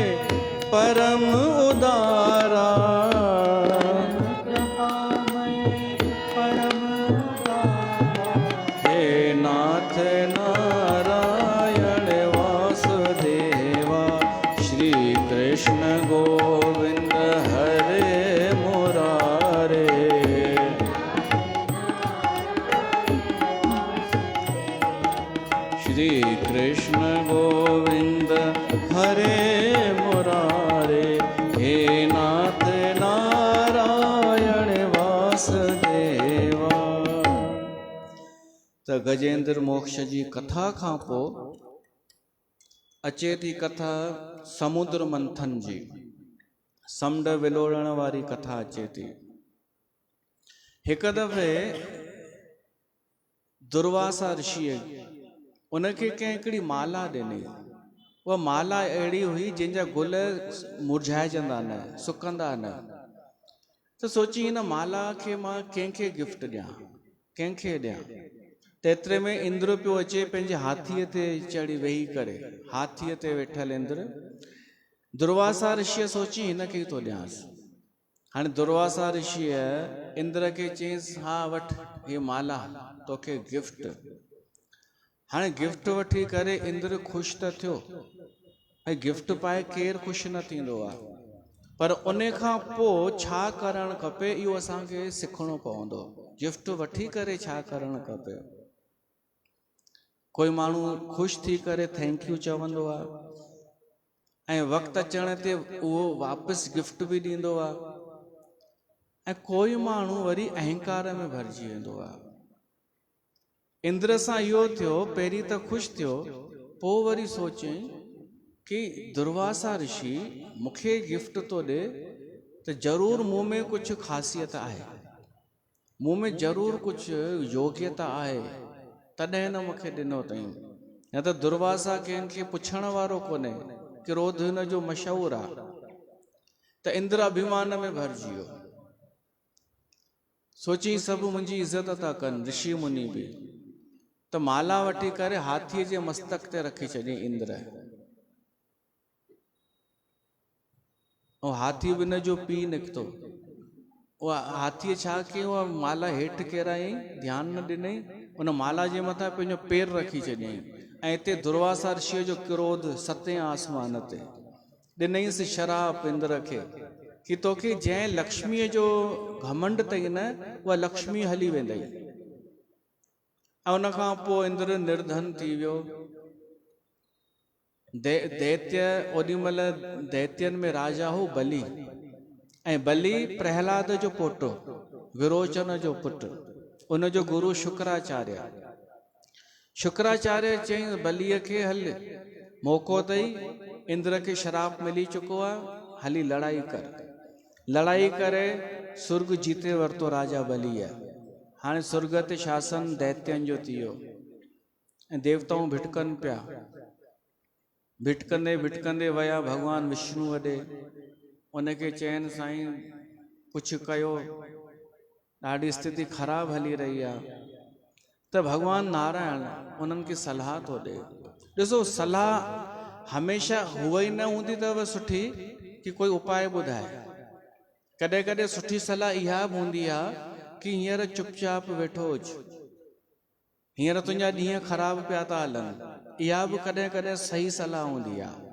परम उदारा, कृपामय परम उदारा, हे नाथ नारायण वासुदेवा, श्री कृष्ण गोविंद हरे मुरारे, श्री कृष्ण गोविंद हरे मुरारे, हे नाथ नारायण वासुदेवा। त गजेंद्र मोक्ष जी कथा खां पोइ अचे थी कथा समुद्र मंथन जी, समुंड विलोड़ण वारी कथा अचे थी। हिकु दफ़े दुर्वासा ऋषिअ उनखे कंहिं हिकिड़ी माला ॾिनी। उहा माला अहिड़ी हुई जंहिंजा गुल मुरझाइजंदा न, सुकंदा न। त सोची हिन माला खे मां कंहिंखे गिफ्ट ॾियां, कंहिंखे ॾियां। त एतिरे में इंद्र पियो अचे पंहिंजे हाथीअ ते चढ़ी वेही करे, हाथीअ ते वेठल इंद्र। दुर्वासा ऋषिअ सोची हिन खे ई थो ॾियांसि। हाणे दुर्वासा ऋषिअ इंद्र खे चयईंसि, हा वठि हीअ माला तोखे गिफ्ट। हाणे गिफ्ट वठी करे इंद्र ख़ुशि त थियो, ऐं गिफ्ट पाए केरु ख़ुशि न थींदो आहे, पर उन खां पोइ छा करणु खपे इहो असांखे सिखणो पवंदो। गिफ्ट वठी करे छा करणु खपे। कोई माण्हू ख़ुशि थी करे थैंक यू चवंदो आहे, ऐं वक़्तु अचण ते उहो वापसि गिफ्ट बि ॾींदो आहे। ऐं कोई माण्हू वरी अहंकार में भरिजी वेंदो आहे। इंद्र सां इहो थियो, पहिरीं त ख़ुशि थियो, पोइ वरी सोचे कि दुर्वासा ऋषि मूंखे गिफ्ट थो ॾे त ज़रूरु मूं में कुझु ख़ासियत आहे, मूं में ज़रूरु कुझु योग्यता आहे, तॾहिं न मूंखे ॾिनो अथई। न त दुर्वासा कंहिंखे पुछण वारो कोन्हे, क्रोध हिन जो मशहूरु आहे। त इंद्र अभिमान में भरिजी वियो, सोची सभु मुंहिंजी इज़त था कनि, ऋषि मुनि बि। त माला वठी करे हाथीअ जे मस्तक ते रखी छॾी इंद्र। ऐं हाथी बि हिन जो पीउ निकितो। उहा हाथीअ छा कयो, उहा माला हेठि किरायईं, ध्यानु न ॾिनई, उन माला जे मथां पंहिंजो पेर रखी छॾियईं। ऐं हिते दुर्वासा ऋषिअ जो क्रोध सतें आसमान ते ॾिनईंसि शराप इंद्र खे कि तोखे जंहिं लक्ष्मीअ जो घमंड अथई न, उहा लक्ष्मी हली वेंदई। ऐं उन खां पोइ इंद्र निर्धन थी वियो। दैत्य ओॾीमहिल दैत्यनि में राजा हो बलि, ऐं बलि प्रहलाद जो पुटु, विरोचन जो पुटु, उन जो गुरु शुक्राचार्य। शुक्राचार्य चयईं बलीअ खे, हल मौक़ो अथई, इंद्र खे श्राप मिली चुको आहे, हली लड़ाई कर। लड़ाई करे सुर्ग जीते वरितो राजा बलीअ। हाणे सुर्ग ते शासन दैत्यनि जो थी वियो, ऐं देवताऊं भिटकनि पिया। भिटकंदे भिटकंदे विया भॻवान विष्णु वॾे, उनखे चयनि साईं कुझु कयो, ॾाढी स्थिति ख़राबु हली रही आहे। त भॻवान नारायण उन्हनि खे सलाह थो ॾे। ॾिसो, सलाह हमेशह हुअ ई न हूंदी अथव सुठी कि कोई उपाय ॿुधाए। कॾहिं कॾहिं सुठी सलाह इहा बि हूंदी आहे कि हींअर चुपचाप वेठो हुज, हींअर तुंहिंजा ॾींहं ख़राबु पिया था हलनि, इहा बि कॾहिं कॾहिं सही सलाह हूंदी आहे।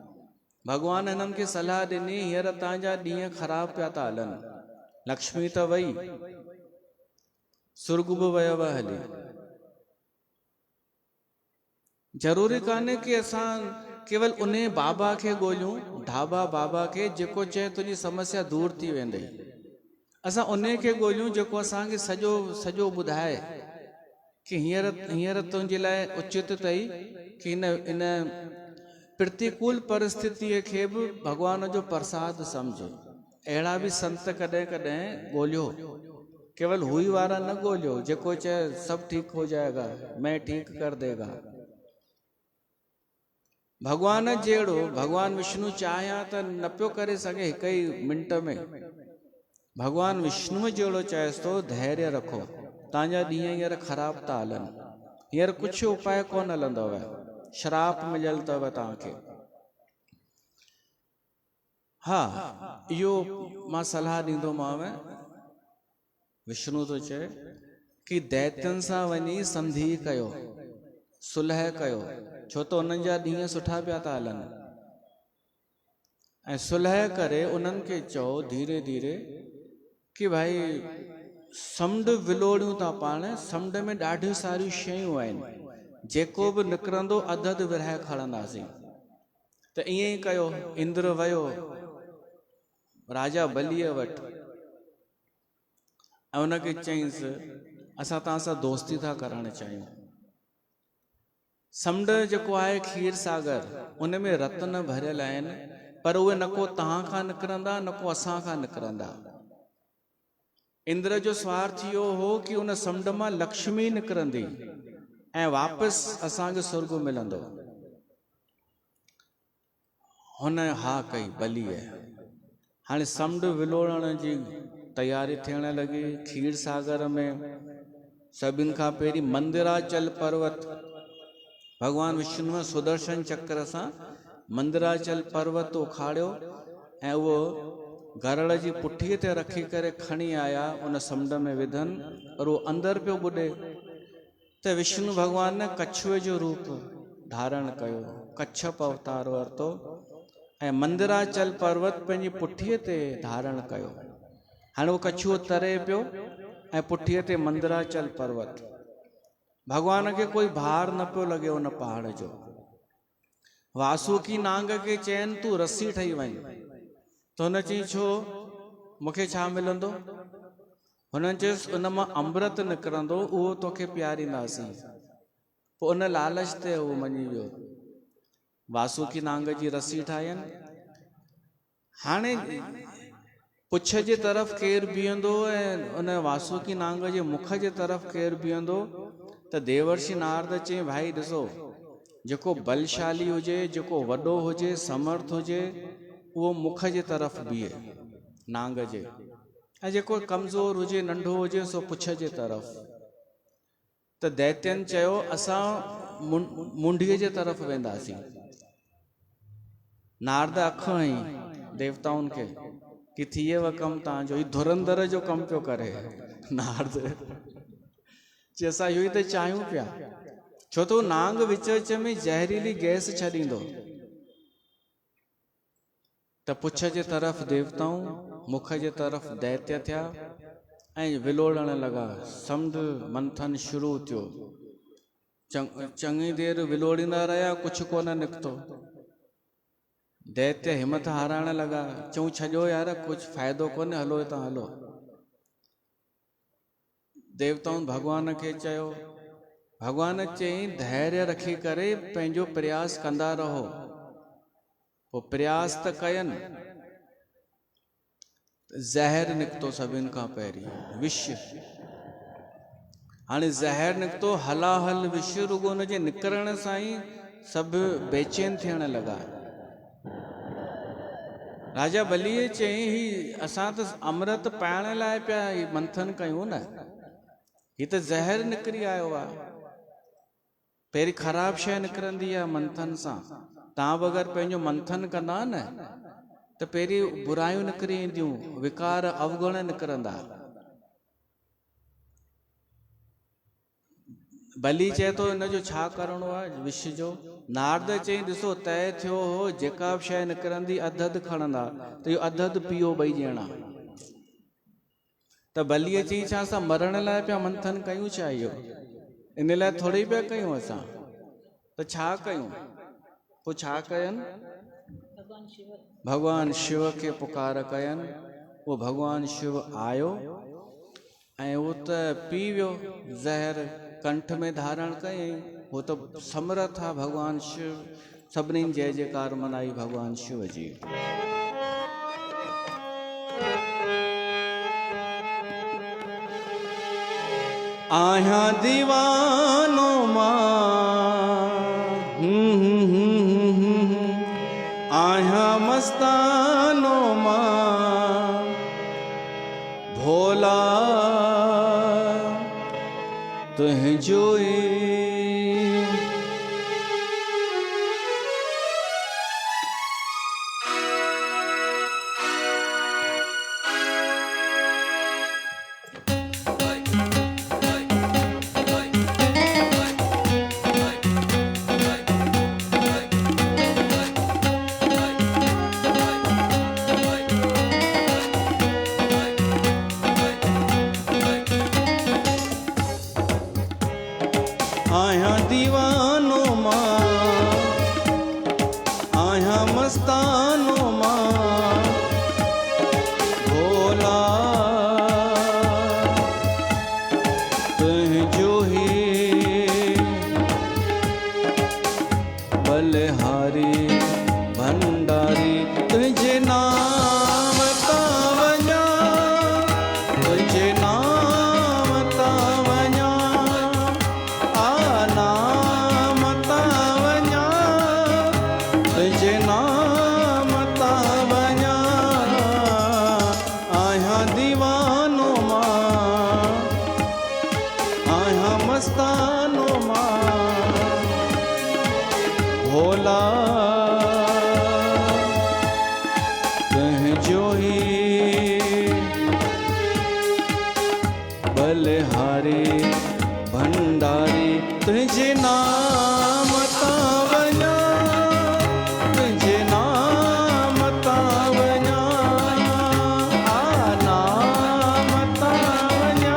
भॻवान हिननि खे सलाह ॾिनी, हींअर तव्हांजा ॾींहं ख़राबु पिया था हलनि, लक्ष्मी त वई, सुर्ग बि वयव हली, ज़रूरी कान्हे कि असां केवल उन बाबा खे ॻोल्हियूं, ढाबा बाबा खे जेको चए तुंहिंजी समस्या दूर थी वेंदई। असां उन खे ॻोल्हियूं जेको असांखे सॼो सॼो ॿुधाए कि हींअर तुंहिंजे लाइ उचित अथई कि इन प्रतिकूल परिस्थितीअ खे बि भॻवान जो प्रसाद सम्झ। अहिड़ा बि संत कॾहिं कॾहिं ॻोल्हियो, केवल हुई वारा न ॻोल्हियो जेको चए सब ठीक हो जाएगा, मैं ठीक कर देगा। भगवान जहिड़ो भगवान विष्णु चाहियां त न पियो करे सघे हिक ई मिंट में। भगवान विष्णु जहिड़ो चएसि थो धैर्य रखो, तव्हांजा ॾींहं हींअर ख़राब था हलनि, हींअर कुझु उपाय कोन हलंदव, श्राप मिलियल अथव तव्हांखे। हा, इहो मां सलाह ॾींदोमांव, विष्णु थो चए कि दैत्यनि सां वञी संधि कयो, सुलह कयो, छो त उन्हनि जा ॾींहं सुठा पिया था हलनि। ऐं सुलह करे उन्हनि खे चओ धीरे धीरे कि भाई समुंड विलोड़ियूं था पाण, समुंड में ॾाढियूं सारियूं शयूं आहिनि, जेको बि निकिरंदो अधु अधु विरहाए खणंदासीं। त ईअं ई कयो। इंद्र वियो राजा बलीअ वटि ऐं उनखे चईंसि असां तव्हां सां दोस्ती था करणु चाहियूं। समुंड जेको आहे खीर सागर, उन में रत्न भरियल आहिनि, पर उहे न को तव्हां खां निकिरंदा न को असां खां निकिरंदा। इंद्र जो स्वार्थ इहो हो कि उन समुंड मां लक्ष्मी निकिरंदी ऐं वापसि असांखे स्वर्ग मिलंदो। हुन हा कई बलीअ। हाणे समुंड विलोड़ण जी तयारी थियण लॻी। खीर सागर में सभिनि खां पहिरीं मंदिराचल पर्वत, भगवान विष्णु सुदर्शन चक्र सां मंदिराचल पर्वत उखाड़ियो ऐं उहो गरड़ जी पुठीअ ते रखी करे खणी आया, उन समुंड में विधनि और उहो अंदरि पियो ॿुॾे। त विष्णु भगवान ने कछुए जो रूप धारण कयो, कच्छप अवतार वरितो ऐं मंदिराचल पर्वत पंहिंजी पुठीअ ते धारण कयो। हाणे उहो कछुओ तरे पियो ऐं पुठीअ ते मंदिराचल पर्वत। भगवान खे कोई भार न पियो लॻे उन पहाड़ जो। वासुकी नांग खे चयनि तूं रसी ठही वञ, त हुन चई छो, मूंखे छा मिलंदो? हुननि चयुसि उन मां अमृत निकिरंदो, उहो तोखे पीआरींदासीं। पोइ उन लालच ते उहो मञी वियो। वासुकी नांग जी रसी ठाहियनि। हाणे पुछ जे तरफ़ केरु बीहंदो ऐं उन वासुकी नांग जे मुख जे तरफ़ केरु बीहंदो, त देवर्षि नारद चई भाई ॾिसो, जेको बलशाली हुजे, जेको वॾो हुजे, समर्थ हुजे, उहो मुख जे तरफ़ बीहे नांग जे, ऐं जेको कमज़ोर हुजे, नंढो हुजे, सो पुछ जे तरफ़। त दैत्यनि चयो असां मुंडीअ जे तरफ़ वेंदासीं। नारद अख हई देवताउनि खे कि थिएव कमु तव्हांजो, ही धुरंधर जो कमु पियो करे। नारद चई असां इहो ई त चाहियूं पिया, छो त नांग विच विच में ज़हरीली गैस छॾींदो। त पुछ जे तरफ़ देवताऊं, मुख जे तरफ़ दैत्य थिया ऐं विलोड़ण लॻा। समुंड मंथन शुरू थियो। चङी देरि विलोड़ींदा रहिया, कुझु कोन निकितो। दैत्य हिमत हाराइण लॻा, चऊं छॾियो यार, कुझु फ़ाइदो कोन्हे, हलो हितां हलो। देवताउनि भॻवान खे चयो, भॻवान चई धैर्य रखी करे पंहिंजो प्रयास कंदा रहो। पोइ प्रयास त कयनि, ज़हर निकितो सभिनि खां पहिरीं, विष। हाणे ज़हर निकितो, हलाहल विष, रुगो हुन जे निकिरण सां ई सभु बेचैन थियण लॻा। राजा बलीअ चई ही असां त अमृत पाइण लाइ पिया मंथन कयूं न, ही त ज़हर निकिरी आयो आहे। पहिरीं ख़राब शइ निकिरंदी आहे मंथन सां। तव्हां बि अगरि पंहिंजो मंथन कंदा न, त पहिरीं बुरायूं निकिरी ईंदियूं, विकार अवगुण निकिरंदा। बली चए थो हिनजो छा करिणो आहे विष जो? नारद चई ॾिसो तय थियो हो, जेका बि शइ निकिरंदी अधु अधु खणंदा, त इहो अधु अधु पीओ ॿई ॼणा। त बलीअ चई छा असां मरण लाइ पिया मंथन कयूं छा? इहो इन लाइ थोरी पिया कयूं असां। तो छा कयूं पोइ छा कयनि भगवान शिव भगवान शिव के पुकार कयनि वो भगवान शिव आयो ऐं वो त पी वियो ज़हर कंठ में धारण कयईं वो तो समर्थ आहे भगवान शिव सभिनीनि जय जयकार मनाई भगवान शिव जी आया दीवानो आया मस्तानो भोला तुह जोई आया दीवानो आया मस्तानो भोला तुह जो ही बलिहारी भंडारी तुझे नाम तावजा तुझे नाम तावजा नाम तावजा तुझे नाम तावजा आया दीवानो आया मस्तानो भोला कह जो ही बलिहारी भंडारी तुझे नाम तावजा तुझे नाम तावजा नाम तावजा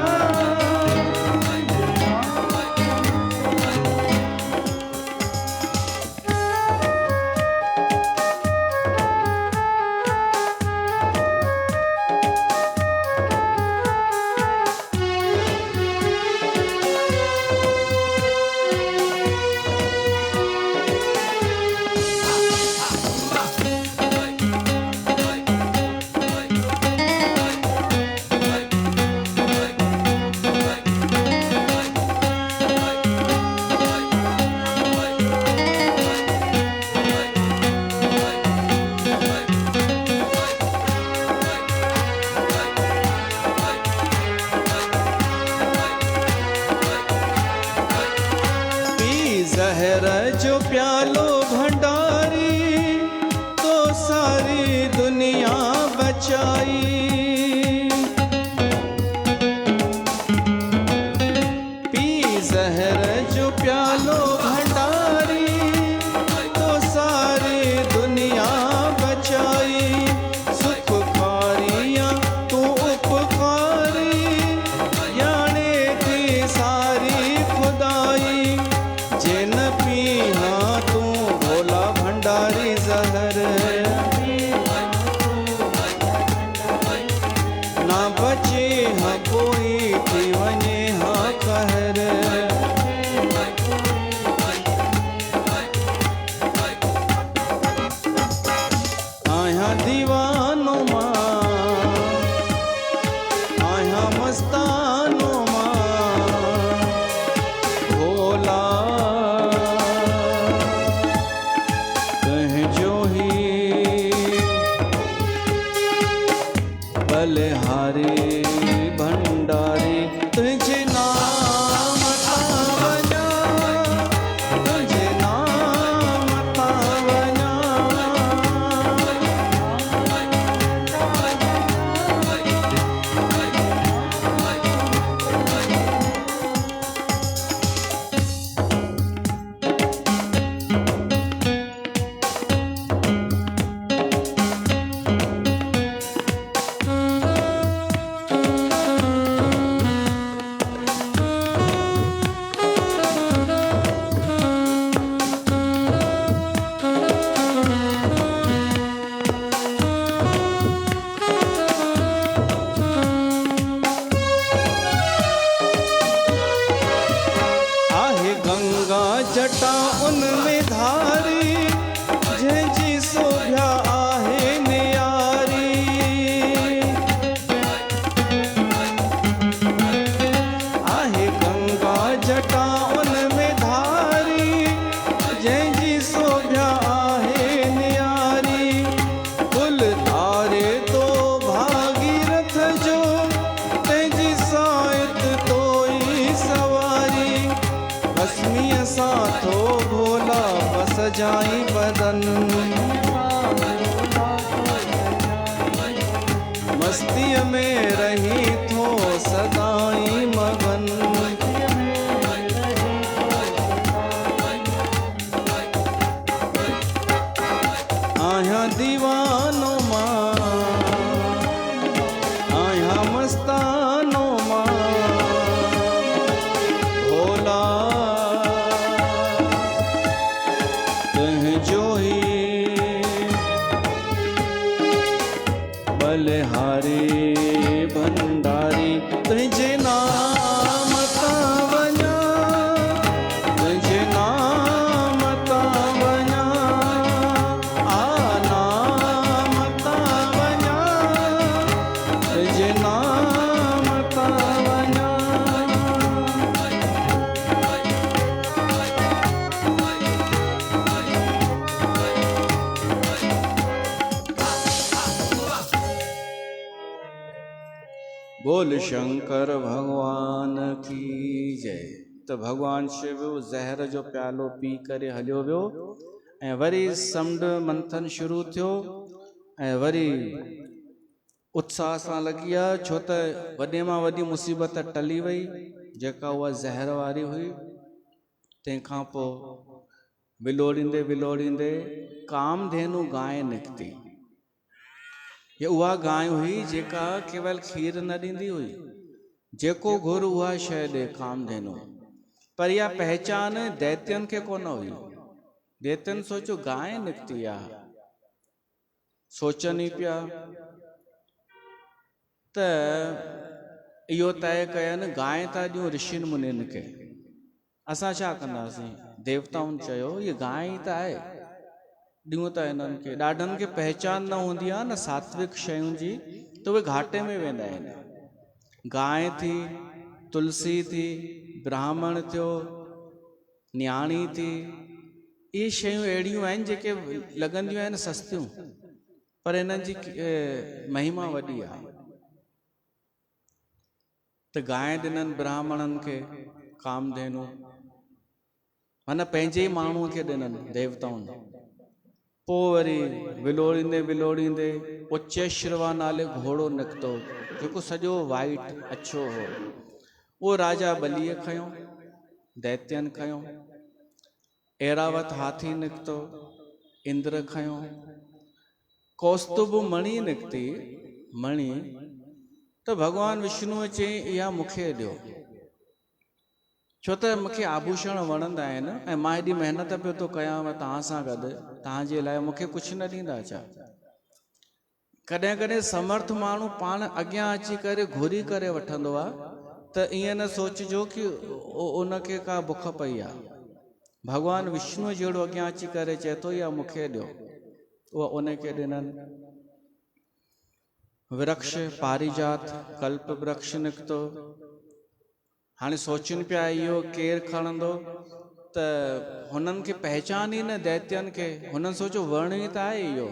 जहर जो प्यालो भंडारी तो सारी दुनिया बचाई पी जहर जो प्यालो भंडारी तो सारी दुनिया बचाई सुखकारियां तू उपकारी याने की सारी खुदाई जिन पीना तू भोला भंडारी जहर ना बचे हाँ कोई थी वने हाँ कहर आया दीवानो आया मस्तानो भोला बलिहारी भंडारी तुझे नाम तावजा तुझे नाम तावजा मदन मस्तीअ में रही थो सदाई मगन आहियां दीवानो मां आहियां मस्तानो मां भोला तुंहिंजो ही बलिहारी भंडारी तुंहिंजे नाम तां वञा तुंहिंजे नाम तां वञा आ नाम तां वञा तुंहिंजे नाम तां वञा बोल शंकर भगवान की जय। तो भगवान शिव ज़हर जो प्यालो पी करे हलियो वियो ऐं वरी समुंड मंथन शुरू थियो ऐं वरी उत्साह सां लॻी विया छो त वॾे मां वॾी मुसीबत टली वई जेका उहा ज़हर वारी हुई। तंहिंखां पोइ विलोड़ींदे विलोड़ींदे कामधेनु गांइ निकिती। ये उहा गांइ हुई जेका केवल खीर न ॾींदी हुई, जेको घुर उहा शइ ॾे कामधेनु। पर इहा पहचान दैत्यनि खे कोन हुई। दैत्यनि सोचियो गांइ निकिती आहे, सोचनि ई पिया त इहो तय कयनि गांइ था ॾियूं ऋषिनि मुनिनि खे, असां छा कंदासीं। देवताउनि चयो ये गांइ त आहे, ॾियूं त हिननि खे। ॾाढनि खे पहचान न हूंदी आहे न सात्विक शयुनि जी, त उहे घाटे में वेंदा आहिनि। गांइ थी, तुलसी थी, ब्राह्मण थियो, न्याणी थी, इहे शयूं अहिड़ियूं आहिनि जेके लॻंदियूं आहिनि सस्तियूं, पर हिननि जी महिमा वॾी आहे। त गांइ ॾिननि ब्राह्मणनि खे कामधेनु, माना पंहिंजे ई माण्हूअ खे ॾिननि देवताउनि। पोइ वरी विलोड़ींदे विलोड़ींदे उच्चैश्रवा नाले घोड़ो निकितो जेको सॼो वाइट अछो हो। उहो राजा बलीअ खयो, दैत्यनि खयो। ऐरावत हाथी निकितो, इंद्र खयो। कौस्तुभ मणि निकिती, मणि त भॻवान विष्णुअ चयईं इहा मूंखे ॾियो, छो त मूंखे आभूषण वणंदा आहिनि ऐं मां हेॾी महिनत पियो थो कयां तव्हां सां गॾु, तव्हांजे लाइ मूंखे कुझु न ॾींदा छा। कॾहिं कॾहिं समर्थ माण्हू पाण अॻियां अची करे घुरी करे वठंदो आहे, त ईअं न सोचिजो कि उनखे का बुख पई आहे। भॻवान विष्णु जहिड़ो अॻियां अची करे चए थो या मूंखे ॾियो, उहा उनखे ॾिननि। वृक्ष पारिजात कल्प वृक्ष निकितो। हाणे सोचनि पिया इहो केरु खणंदो, त हुननि खे पहचान ई न दैत्यनि खे। हुननि सोचियो वण ई त आहे इहो।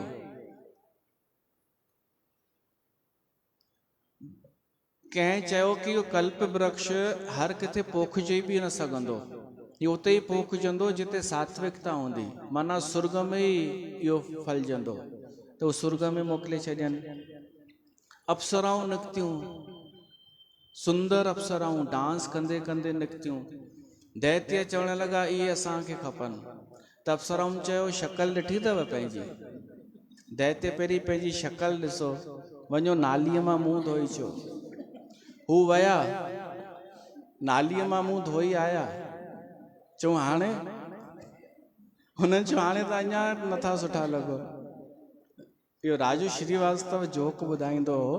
कंहिं चयो कि इहो कल्प वृक्ष हर किथे पोखिजे बि न सघंदो, इहो उते ई पोखिजंदो जिते सात्विकता हूंदी, माना सुर्ग में ई इहो फलजंदो। त उहो सुर्ग में मोकिले छॾियनि। अप्सराऊं निकितियूं, सुंदर अप्सराऊं डांस कंदे कंदे निकितियूं। दैत्य चवण लॻा इहे असांखे खपनि। त अप्सराऊं चयो शक्ल ॾिठी अथव पंहिंजी। दैत्य पहिरीं पंहिंजी शक्ल ॾिसो, वञो नालीअ मां मुंहुं धोई अचो। हू विया, नालीअ मां मुंहुं धोई आया। चऊं हाणे, हुननि चयो हाणे त अञा नथा सुठा लॻो। इहो राजू श्रीवास्तव जोक ॿुधाईंदो हो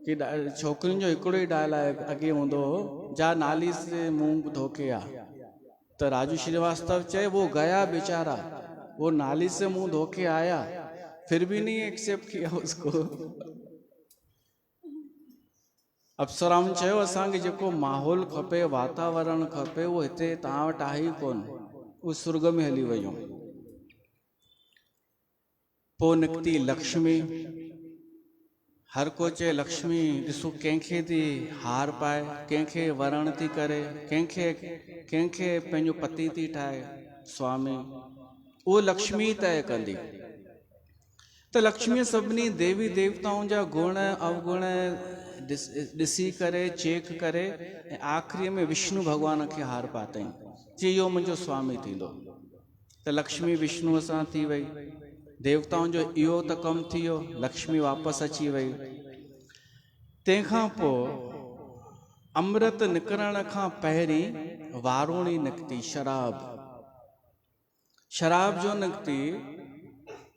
कि छोकिरियुनि जो हिकिड़ो ई डायलॉग अॻे हूंदो हो, जा नाली से मुंह धोके आ। तो राजू श्रीवास्तव चए वो गया बेचारा, वो नाली से मुंह धोके आया, फिर भी नहीं एक्सेप्ट किया उसको। अप्सराउनि चयो असांखे जेको माहौल खपे, वातावरण खपे, उहो हिते तव्हां वटि आहे ई कोन, उहो सुर्ग में हली वियूं। पोइ निकिती लक्ष्मी। हर को चए लक्ष्मी ॾिसो कंहिंखे थी हार पाए, कंहिंखे वरण थी करे, कंहिंखे पंहिंजो पति थी ठाहे स्वामी। उहो लक्ष्मी तय कंदी। त लक्ष्मी सभिनी देवी देवताउनि जा गुण अवगुण ॾिसी करे चेक करे ऐं आख़िरीअ में विष्णु भॻवान खे हार पातईं चई इहो मुंहिंजो स्वामी थींदो। त लक्ष्मी विष्णुअ सां थी वई, देवताउनि जो इहो त कमु थी वियो, लक्ष्मी वापसि अची वई। तंहिंखां पोइ अमृत निकिरण खां पहिरीं वारूणी निकिती, शराब जो निकिती।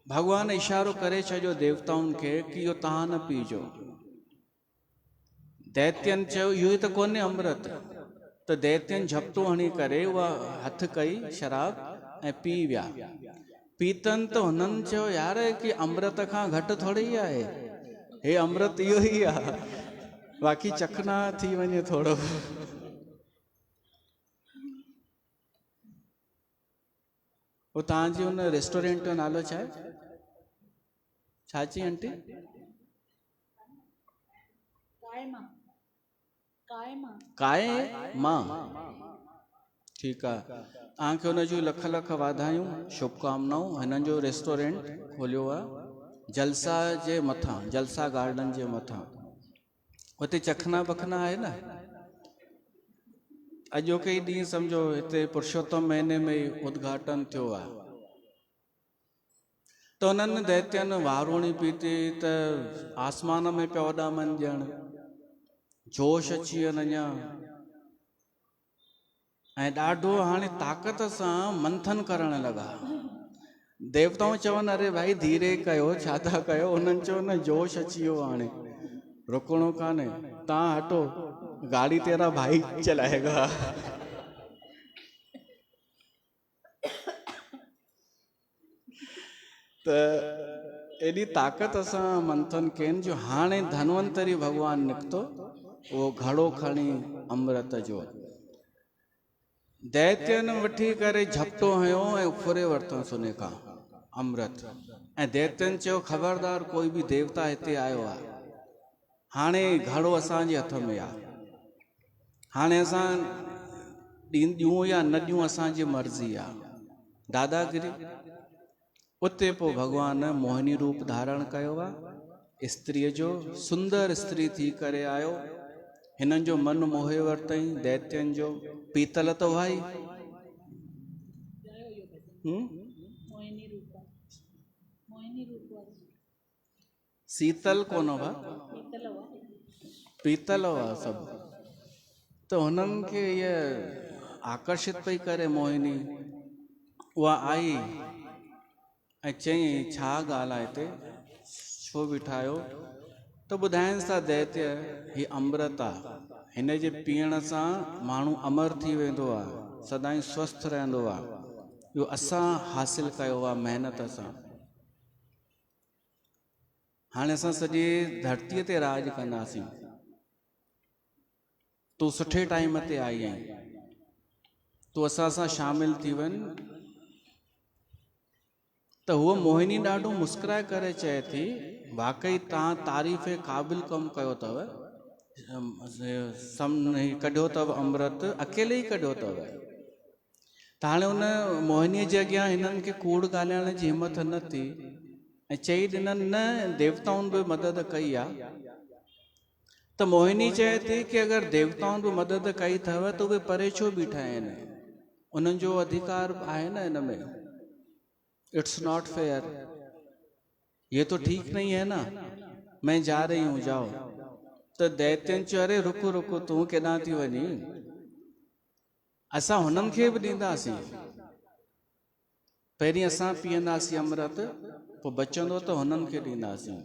भगवान इशारो करे छॾियो देवताउनि खे कि इहो तव्हां न पीजो। दैत्यनि चयो इहो ई त कोन्हे अमृत। त दैत्यनि झपटो हणी करे उहा हथु कई शराब ऐं पी विया। पीतनि त हुननि चयो यार कि अमृत खां घटि थोरी आहे, हे अमृत इहो ई आहे, बाक़ी चखना थी वञे थोरो। वो तव्हांजी हुन रेस्टोरेंट जो नालो छा आहे? छा चई आंटी? काय मां। ठीकु आहे, तव्हांखे हुन जूं लख लख वाधायूं, शुभकामनाऊं। हिननि जो रेस्टोरेंट खोलियो आहे जलसा जे मथां, जलसा गार्डन जे मथां। हुते चखना बखना आहे न। अॼोके ई ॾींहुं सम्झो हिते पुरुषोत्तम महीने में ई उद्घाटन थियो आहे। त उन्हनि दैत्यनि वारूणी पीती त आसमान में पिया उॾामनि ॼण, जोश अची वञनि अञा, ऐं ॾाढो हाणे ताक़त सां मंथन करण लॻा। देवताऊं चवनि अरे भाई धीरे कयो, छा था कयो? उन्हनि चयो न जोश अची वियो, हाणे रुकणो कान्हे, तव्हां हटो, गाड़ी तेरा भाई चलाएगा। त एॾी ताक़त सां मंथन कनि जो हाणे धनवंतरी भगवान निकितो, उहो घड़ो खणी अमृत जो। दैत्यनि वठी करे झपटो हयो ऐं फुरे वरितोसि उन खां अमृत। ऐं दैत्यनि चयो ख़बरदार कोई बि देवता हिते आयो आहे, हाणे घड़ो असांजे हथ में आहे, हाणे असां ॾियूं या न ॾियूं असांजी मर्ज़ी आहे, दादागिरी। उते पोइ भगवान मोहिनी रूप धारण कयो आहे, स्त्रीअ जो, सुंदर स्त्री थी करे आयो। हिननि जो मन मोहे वरितई दैत्यनि जो। पीतल त हुआ ई, शीतल कोन हुआ, पीतल हुआ सभु। त हुननि खे इहा आकर्षित पई करे मोहिनी। उहा आई ऐं चयईं छा ॻाल्हि आहे हिते, छो बीठा आहियो? त ॿुधाइनि था दैत्य ही अमृत आहे, हिन जे पीअण सां माण्हू अमर थी वेंदो आहे, सदाईं स्वस्थ रहंदो आहे। इहो असां हासिल कयो आहे महिनत सां। हाणे असां सॼी धरतीअ ते राज कंदासीं। तूं सुठे टाइम ते आई आहीं, तूं असां सां शामिल थी वञ। त हुअ मोहिनी ॾाढो मुस्कुराए करे चए थी वाकई तव्हां तारीफ़ क़ाबिल कमु कयो अथव, कढियो अथव अमृत, अकेले ई कढियो अथव। त हाणे हुन मोहिनीअ जे अॻियां हिननि खे कूड़ ॻाल्हाइण जी हिमत न थी ऐं चई ॾिननि न देवताउनि बि मदद कई आहे। त मोहिनी चए थी की अगरि देवताउनि बि मदद कई अथव त उहे परे छो बीठा आहिनि, उन्हनि जो अधिकार आहे न हिन में। इट्स नॉट फेयर, ये तो ठीक नहीं है ना, मैं जा रही हूँ, जाओ। त दैत्यनि चयो अरे रुक रुक, तूं केॾां थी वञी, असां हुननि खे बि ॾींदासीं, पहिरीं असां पीअंदासीं अमृत, पोइ बचंदो त हुननि खे ॾींदासीं।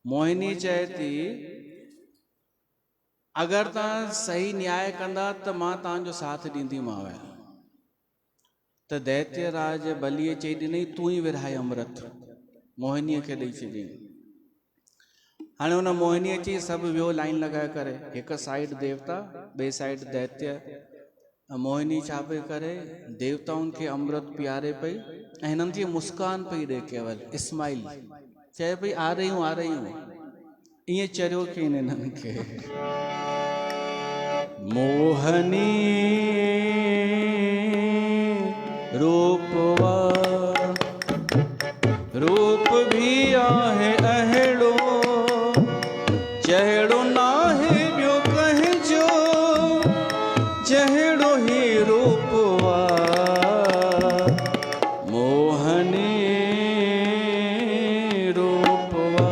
मोहिनी चए थी अगरि तव्हां सही न्याय कंदा त मां तव्हांजो साथ ॾींदीमांव। त दैत्य राज बलीअ चई ॾिनई तूं ई विरहाए अमृत, मोहिनीअ खे ॾेई छॾी। हाणे हुन मोहिनीअ चई सभु वियो लाइन लॻाए करे, हिकु साइड देवता ॿिए साइड दैत्य। मोहिनी छा पई करे, देवताउनि खे अमृत पीआरे पई ऐं हिननि खे मुस्कान पई ॾे, केवल स्माइल, चए पई आ रही हूं आ रही हूं। ईअं चरियो कयनि हिननि खे। मोहनी रूपवा भी आहे अहिड़ो जहिड़ो नाहे ॿियो कंहिंजो जहिड़ो ही रूपवा मोहनी रूपवा।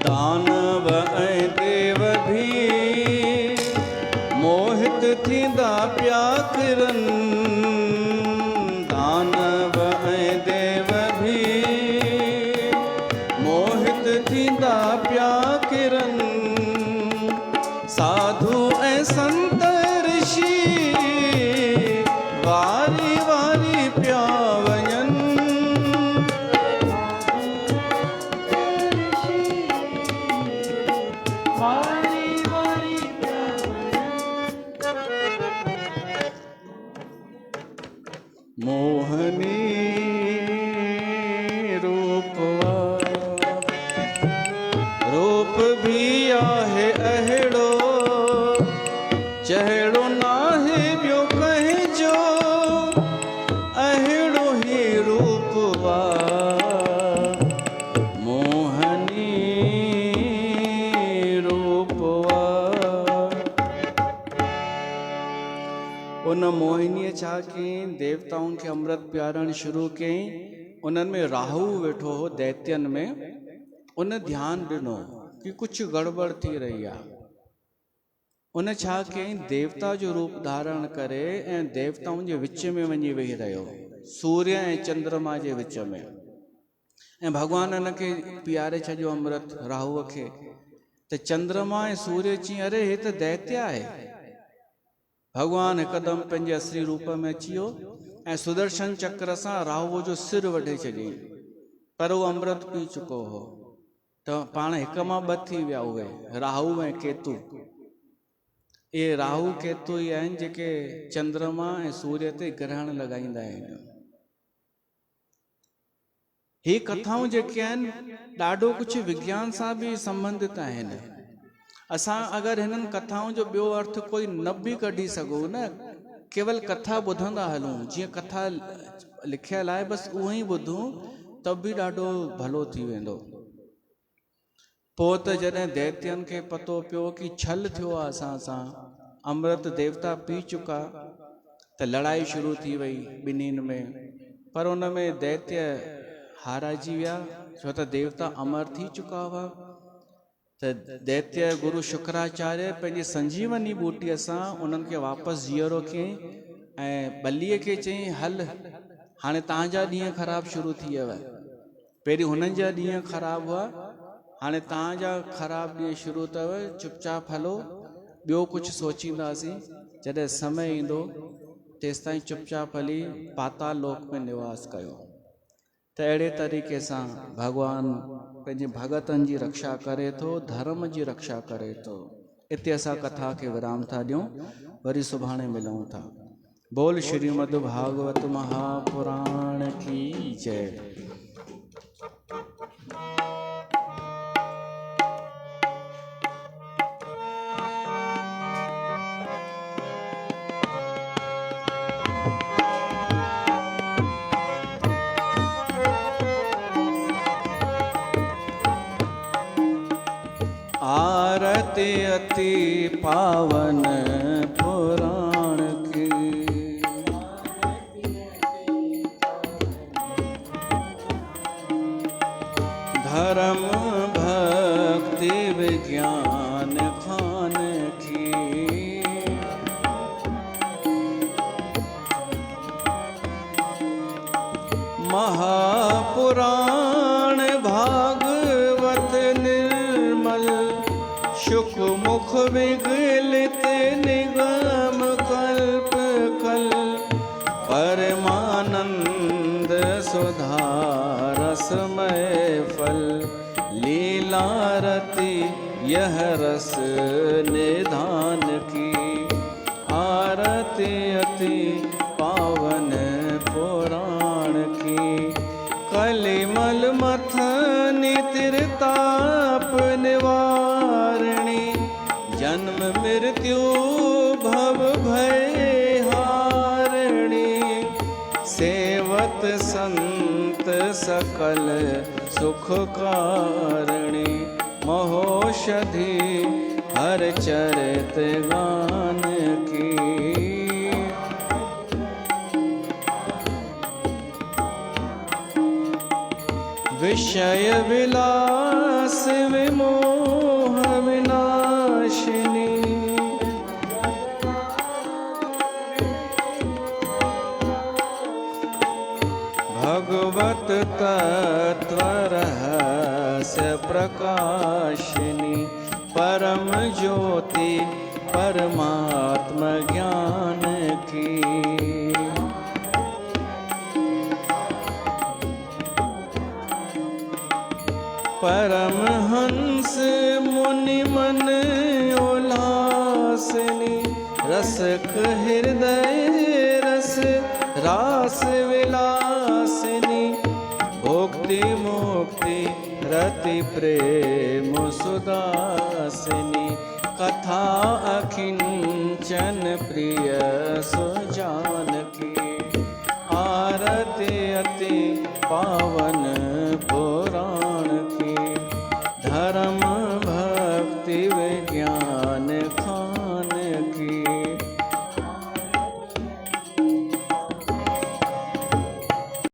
दानव ऐं देव भी मोहित थींदा पिया किरनि दानव ऐं देव भी मोहित थींदा पिया किरनि साधु ऐं संत ऋषि वारी वारी पिया वञनि वारी वारी मोहनी रूपवा। रूप भी आहे अहिड़ो जहिड़ो नाहे ॿियो कंहिंजो अहिड़ो ही रूपवा मोहनी रूपवा। उन मोहिनीअ छा कयईं देवताउनि खे अमृत पियारणु शुरू कयईं उन्हनि में राहु वेठो हो दैत्यनि में उन ध्यानु ॾिनो कि कुझु गड़बड़ थी रही आहे उन छा कयईं देवता जो रूप धारण करे ऐं देवताउनि जे विच में वञी वेही रहियो सूर्य ऐं चंद्रमा जे विच में ऐं भॻवान हिन खे पीआरे छॾियो अमृत राहुअ खे त चंद्रमा ऐं सूर्य चई अरे हे त दैत्य आहे भगवान हिकदमि पंहिंजे असली रूप में अची वियो ऐं सुदर्शन चक्र सां राहुअ जो सिर वढे छॾियईं पर उहो अमृत पी चुको हो त पाण हिक मां ॿ थी विया उहे राहु ऐं केतु इहे राहु केतु ई आहिनि जेके चंद्रमा ऐं सूर्य ते ग्रहण लॻाईंदा आहिनि। ही कथाऊं जेके आहिनि ॾाढो कुझु विज्ञान सां बि संबंधित आहिनि। असां अगरि हिननि कथाउनि जो ॿियो अर्थ कोई न बि कढी सघूं न केवल कथा ॿुधंदा हलूं जीअं कथा लिखियल आहे बसि उहो ई ॿुधूं त बि ॾाढो भलो थी वेंदो। पोइ त जॾहिं दैत्यनि खे पतो पियो कि छल थियो आहे असां सां अमृत देवता पी चुका त लड़ाई शुरू थी वई ॿिन्हिनि में पर उन में दैत्य हाराइजी विया छो त देवता अमर थी चुका हुआ त दैत्य गुरु शुक्राचार्य पंहिंजी संजीवनी ॿूटीअ सां उन्हनि खे वापसि जीअरो कयईं ऐं बलीअ खे चयईं हल हाणे तव्हांजा ॾींहं ख़राबु शुरू थी वियव पहिरीं हुननि जा ॾींहं ख़राबु हुआ हाणे तव्हांजा ख़राबु ॾींहं शुरू अथव चुपचाप हलो ॿियो कुझु सोचींदासीं जॾहिं समय ईंदो तेसि ताईं चुपचाप हली पाताल लोक में निवास कयो। त अहिड़े तरीक़े सां भॻवानु पंहिंजे भगतनि जी रक्षा करे थो धर्म जी रक्षा करे थो। हिते असां कथा खे विराम था ॾियूं वरी सुभाणे मिलूं था। बोल श्रीमद् भागवत महापुराण की जय। आरती अति पावन पुराण की धर्म भक्ति विज्ञान खान की महापुराण भागवत निर्मल शुक मुख विगलित निगम कल्प कल परमानंद सुधारसमय फल लीलारती यह रस निधान की आरती अति पावन पुराण। भगवत संत सकल सुख कारणी, महोषधि हर चरित गान की। विषय विलास विमोह विनाशिनी, भगवत तत्व रहस्य प्रकाशिनी, परम ज्योति परमात्म ज्ञान की। परमहंस मुनि मन उल्लासिनी, रसक हृदय रस रास विलासिनी, भोक्ति मुक्ति रति प्रेम सुदासिनी, कथा अखिंचन प्रिय सुजान की। आरती अति